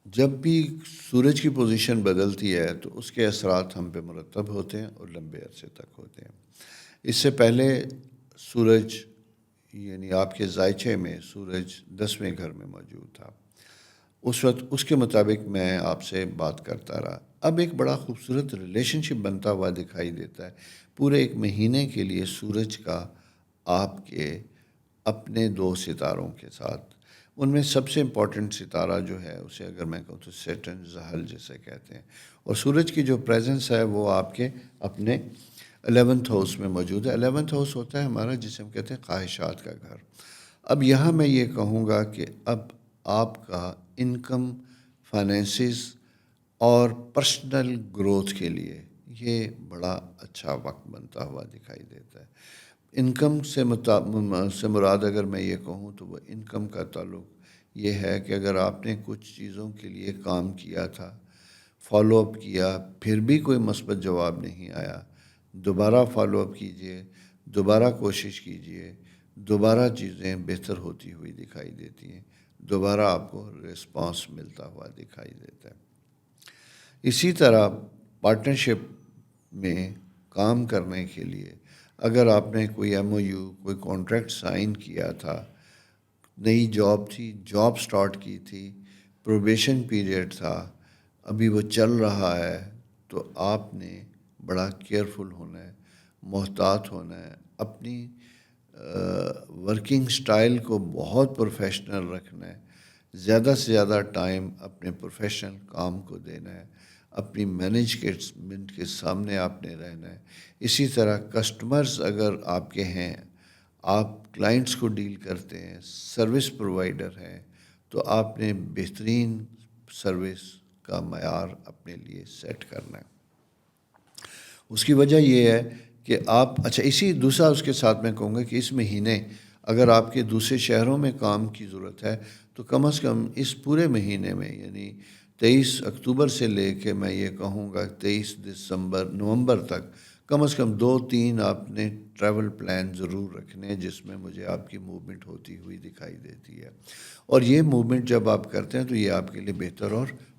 جب بھی سورج کی پوزیشن بدلتی ہے تو اس کے اثرات ہم پہ مرتب ہوتے ہیں اور لمبے عرصے تک ہوتے ہیں۔ اس سے پہلے سورج یعنی آپ کے زائچے میں سورج 10ویں گھر میں موجود تھا، اس وقت اس کے مطابق میں آپ سے بات کرتا رہا۔ اب ایک بڑا خوبصورت ریلیشن شپ بنتا ہوا دکھائی دیتا ہے پورے ایک مہینے کے لیے سورج کا آپ کے اپنے 2 ستاروں کے ساتھ۔ ان میں سب سے امپورٹنٹ ستارہ جو ہے اسے اگر میں کہوں تو سیٹرن، زحل جسے کہتے ہیں، اور سورج کی جو پریزنس ہے وہ آپ کے اپنے 11th ہاؤس میں موجود ہے۔ 11th ہاؤس ہوتا ہے ہمارا جسے ہم کہتے ہیں خواہشات کا گھر۔ اب یہاں میں یہ کہوں گا کہ اب آپ کا انکم، فائنینسز اور پرسنل گروتھ کے لیے یہ بڑا اچھا وقت بنتا ہوا دکھائی دیتا ہے۔ انکم سے مراد اگر میں یہ کہوں تو وہ انکم کا تعلق یہ ہے کہ اگر آپ نے کچھ چیزوں کے لیے کام کیا تھا، فالو اپ کیا، پھر بھی کوئی مثبت جواب نہیں آیا، دوبارہ فالو اپ کیجئے، دوبارہ کوشش کیجئے، دوبارہ چیزیں بہتر ہوتی ہوئی دکھائی دیتی ہیں، دوبارہ آپ کو رسپانس ملتا ہوا دکھائی دیتا ہے۔ اسی طرح پارٹنرشپ میں کام کرنے کے لیے اگر آپ نے کوئی MOU، کوئی کانٹریکٹ سائن کیا تھا، نئی جاب تھی، جاب سٹارٹ کی تھی، پروبیشن پیریڈ تھا، ابھی وہ چل رہا ہے، تو آپ نے بڑا کیئرفل ہونا ہے، محتاط ہونا ہے، اپنی ورکنگ سٹائل کو بہت پروفیشنل رکھنا ہے، زیادہ سے زیادہ ٹائم اپنے پروفیشنل کام کو دینا ہے، اپنی مینجمنٹ کے سامنے آپ نے رہنا ہے۔ اسی طرح کسٹمرز اگر آپ کے ہیں، آپ کلائنٹس کو ڈیل کرتے ہیں، سروس پرووائڈر ہیں، تو آپ نے بہترین سروس کا معیار اپنے لیے سیٹ کرنا ہے۔ اس کی وجہ یہ ہے کہ آپ دوسرا اس کے ساتھ میں کہوں گا کہ اس مہینے اگر آپ کے دوسرے شہروں میں کام کی ضرورت ہے تو کم از کم اس پورے مہینے میں یعنی 23 اکتوبر سے لے کے میں یہ کہوں گا 23 نومبر تک کم از کم 2-3 آپ نے ٹریول پلان ضرور رکھنے ہیں جس میں مجھے آپ کی موومنٹ ہوتی ہوئی دکھائی دیتی ہے، اور یہ موومنٹ جب آپ کرتے ہیں تو یہ آپ کے لیے بہتر اور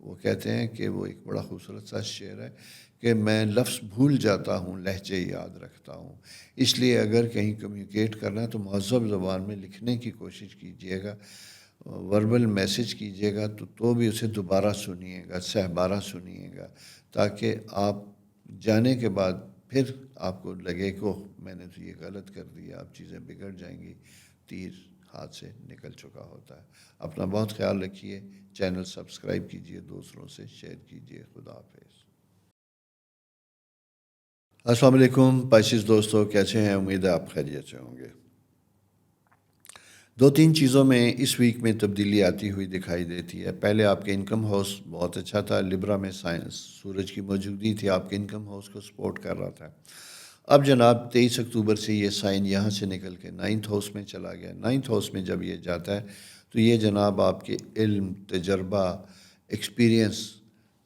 وہ کہتے ہیں کہ وہ ایک بڑا خوبصورت سا شعر ہے کہ میں لفظ بھول جاتا ہوں لہجے یاد رکھتا ہوں. اس لیے اگر کہیں کمیونیکیٹ کرنا ہے تو مہذب زبان میں لکھنے کی کوشش کیجیے گا, وربل میسیج کیجیے گا تو بھی اسے دوبارہ سنیے گا, 10 بار سنیے گا, تاکہ آپ جانے کے بعد پھر آپ کو لگے کہ میں نے تو یہ غلط کر دیا, اب چیزیں بگڑ جائیں گی. تیر ہاتھ سے نکل چکا ہوتا ہے. اپنا بہت خیال رکھیے. چینل سبسکرائب کیجیے, دوسروں سے شیئر کیجیے. خدا حافظ. السلام علیکم پائسیز دوستو, کیسے ہیں؟ امید ہے آپ خیریت سے ہوں گے. 2-3 چیزوں میں اس ویک میں تبدیلی آتی ہوئی دکھائی دیتی ہے. پہلے آپ کے انکم ہاؤس بہت اچھا تھا, لبرا میں سورج کی موجودگی تھی, آپ کے انکم ہاؤس کو سپورٹ کر رہا تھا. اب جناب 23 اکتوبر سے یہ سائن یہاں سے نکل کے 9th ہاؤس میں چلا گیا. 9th ہاؤس میں جب یہ جاتا ہے تو یہ جناب آپ کے علم, تجربہ, ایکسپیرینس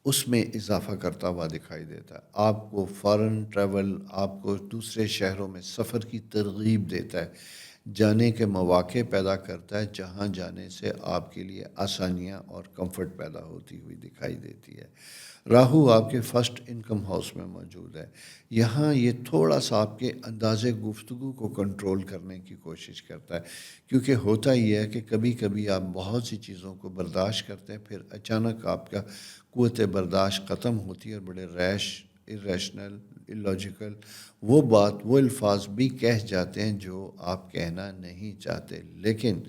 اس میں اضافہ کرتا ہوا دکھائی دیتا ہے. آپ کو فارن ٹریول, آپ کو دوسرے شہروں میں سفر کی ترغیب دیتا ہے, جانے کے مواقع پیدا کرتا ہے, جہاں جانے سے آپ کے لیے آسانیاں اور کمفرٹ پیدا ہوتی ہوئی دکھائی دیتی ہے. راہو آپ کے فرسٹ انکم ہاؤس میں موجود ہے. یہاں یہ تھوڑا سا آپ کے انداز گفتگو کو کنٹرول کرنے کی کوشش کرتا ہے, کیونکہ ہوتا یہ ہے کہ کبھی کبھی آپ بہت سی چیزوں کو برداشت کرتے ہیں, پھر اچانک آپ کا قوت برداشت ختم ہوتی ہے اور بڑے irrational, illogical وہ بات, وہ الفاظ بھی کہہ جاتے ہیں جو آپ کہنا نہیں چاہتے, لیکن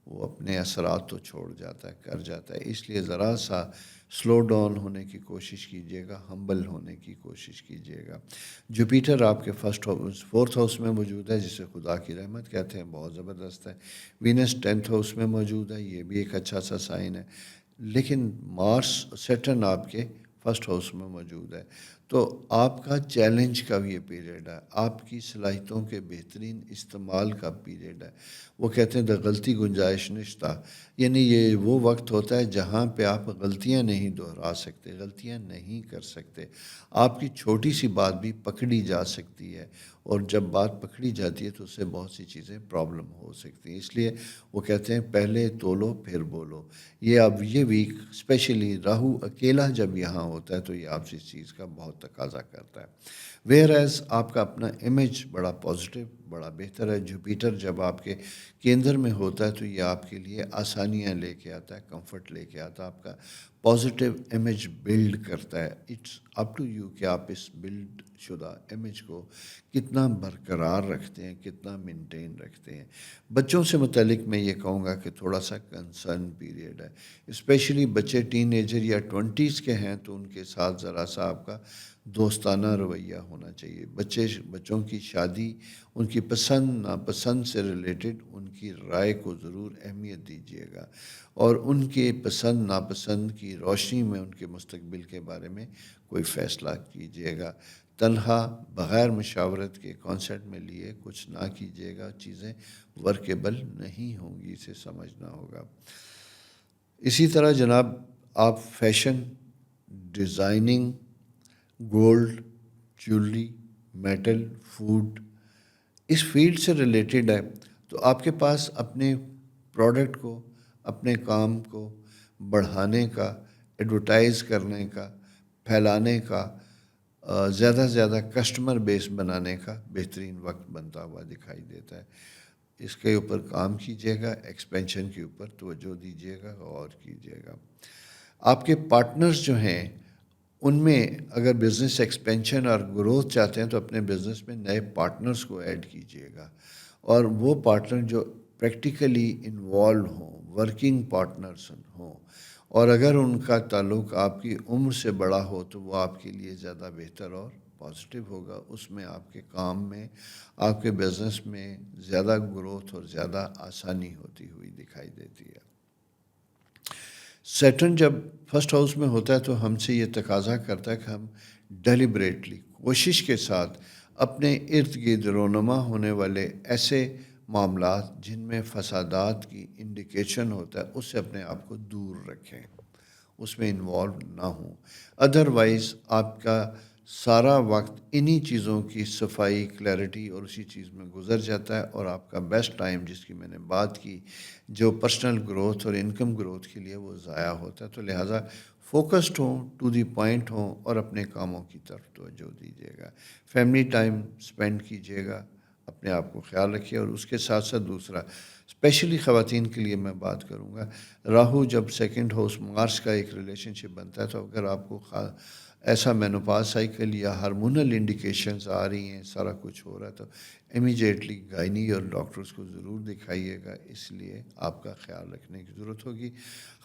وہ اپنے اثرات تو چھوڑ جاتا ہے, کر جاتا ہے. اس لیے ذرا سا سلو ڈاؤن ہونے کی کوشش کیجیے گا, ہمبل ہونے کی کوشش کیجیے گا. جوپیٹر آپ کے 4th ہاؤس میں موجود ہے, جسے خدا کی رحمت کہتے ہیں, بہت زبردست ہے. وینس 10th ہاؤس میں موجود ہے, یہ بھی ایک اچھا سا سائن ہے. لیکن سیٹرن آپ کے 1st ہاؤس میں موجود ہے, تو آپ کا چیلنج کا بھی یہ پیریڈ ہے, آپ کی صلاحیتوں کے بہترین استعمال کا پیریڈ ہے. وہ کہتے ہیں غلطی گنجائش نشتہ, یعنی یہ وہ وقت ہوتا ہے جہاں پہ آپ غلطیاں نہیں دہرا سکتے, غلطیاں نہیں کر سکتے. آپ کی چھوٹی سی بات بھی پکڑی جا سکتی ہے, اور جب بات پکڑی جاتی ہے تو اس سے بہت سی چیزیں پرابلم ہو سکتی ہیں. اس لیے وہ کہتے ہیں پہلے تولو پھر بولو. یہ اب یہ ویک اسپیشلی راہو اکیلا جب یہاں ہوتا ہے تو یہ آپ سے اس چیز کا بہت تقاضا کرتا ہے. ویئر ایز آپ کا اپنا امیج بڑا پازیٹیو, بڑا بہتر ہے. جوپیٹر جب آپ کے کیندر میں ہوتا ہے تو یہ آپ کے لیے آسانیاں لے کے آتا ہے, کمفرٹ لے کے آتا ہے, آپ کا پازیٹیو امیج بلڈ کرتا ہے. اٹس اپ ٹو یو کہ آپ اس بلڈ شدہ امیج کو کتنا برقرار رکھتے ہیں, کتنا مینٹین رکھتے ہیں. بچوں سے متعلق میں یہ کہوں گا کہ تھوڑا سا کنسرن پیریڈ ہے, اسپیشلی بچے ٹین ایجر یا 20s کے ہیں تو ان کے ساتھ ذرا سا آپ کا دوستانہ رویہ ہونا چاہیے. بچوں کی شادی, ان کی پسند ناپسند سے ریلیٹڈ ان کی رائے کو ضرور اہمیت دیجیے گا, اور ان کے پسند ناپسند کی روشنی میں ان کے مستقبل کے بارے میں کوئی فیصلہ کیجیے گا. تنہا بغیر مشاورت کے کانسرٹ میں لیے کچھ نہ کیجیے گا, چیزیں ورکیبل نہیں ہوں گی, اسے سمجھنا ہوگا. اسی طرح جناب آپ fashion, designing, gold, jewellery, metal, food اس فیلڈ سے ریلیٹڈ ہے تو آپ کے پاس اپنے پروڈکٹ کو, اپنے کام کو بڑھانے کا, ایڈورٹائز کرنے کا, پھیلانے کا, زیادہ سے زیادہ کسٹمر بیس بنانے کا بہترین وقت بنتا ہوا دکھائی دیتا ہے. اس کے اوپر کام کیجیے گا, ایکسپینشن کے اوپر توجہ دیجیے گا, غور کیجیے گا. آپ کے پارٹنرز جو ہیں ان میں اگر بزنس ایکسپینشن اور گروتھ چاہتے ہیں تو اپنے بزنس میں نئے پارٹنرز کو ایڈ کیجیے گا, اور وہ پارٹنر جو پریکٹیکلی انوالو ہوں, ورکنگ پارٹنرز ہوں, اور اگر ان کا تعلق آپ کی عمر سے بڑا ہو تو وہ آپ کے لیے زیادہ بہتر اور پازیٹیو ہوگا. اس میں آپ کے کام میں, آپ کے بزنس میں زیادہ گروتھ اور زیادہ آسانی ہوتی ہوئی دکھائی دیتی ہے. سیٹرن جب 1st ہاؤس میں ہوتا ہے تو ہم سے یہ تقاضا کرتا ہے کہ ہم ڈیلیبریٹلی, کوشش کے ساتھ اپنے ارد گرد رونما ہونے والے ایسے معاملات جن میں فسادات کی انڈیکیشن ہوتا ہے اس سے اپنے آپ کو دور رکھیں, اس میں انوالو نہ ہوں. ادروائز آپ کا سارا وقت انہی چیزوں کی صفائی، کلیئرٹی اور اسی چیز میں گزر جاتا ہے، اور آپ کا بیسٹ ٹائم جس کی میں نے بات کی جو پرسنل گروتھ اور انکم گروتھ کے لیے وہ ضائع ہوتا ہے. تو لہٰذا فوکسڈ ہوں، ٹو دی پوائنٹ ہوں اور اپنے کاموں کی طرف توجہ دیجیے گا. فیملی ٹائم سپینڈ کیجیے گا، اپنے آپ کو خیال رکھیے. اور اس کے ساتھ ساتھ دوسرا اسپیشلی خواتین کے لیے میں بات کروں گا، راہو جب سیکنڈ ہاؤس مارس کا ایک ریلیشن شپ بنتا ہے، تو اگر آپ کو ایسا مینوپاز سائیکل یا ہارمونل انڈیکیشنز آ رہی ہیں، سارا کچھ ہو رہا ہے، تو امیجیٹلی گائنی اور ڈاکٹرز کو ضرور دکھائیے گا. اس لیے آپ کا خیال رکھنے کی ضرورت ہوگی.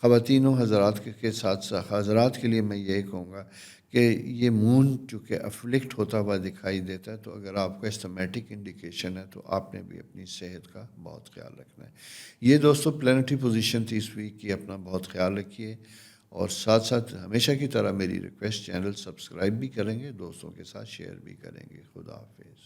خواتین و حضرات کے ساتھ ساتھ حضرات کے لیے میں یہی کہوں گا کہ یہ مون چونکہ افلکٹ ہوتا ہوا دکھائی دیتا ہے، تو اگر آپ کا اسٹمیٹک انڈیکیشن ہے تو آپ نے بھی اپنی صحت کا بہت خیال رکھنا ہے. یہ دوستو پلانٹری پوزیشن تھی اس ویک کی. اپنا بہت خیال رکھیے، اور ساتھ ساتھ ہمیشہ کی طرح میری ریکویسٹ، چینل سبسکرائب بھی کریں گے، دوستوں کے ساتھ شیئر بھی کریں گے. خدا حافظ.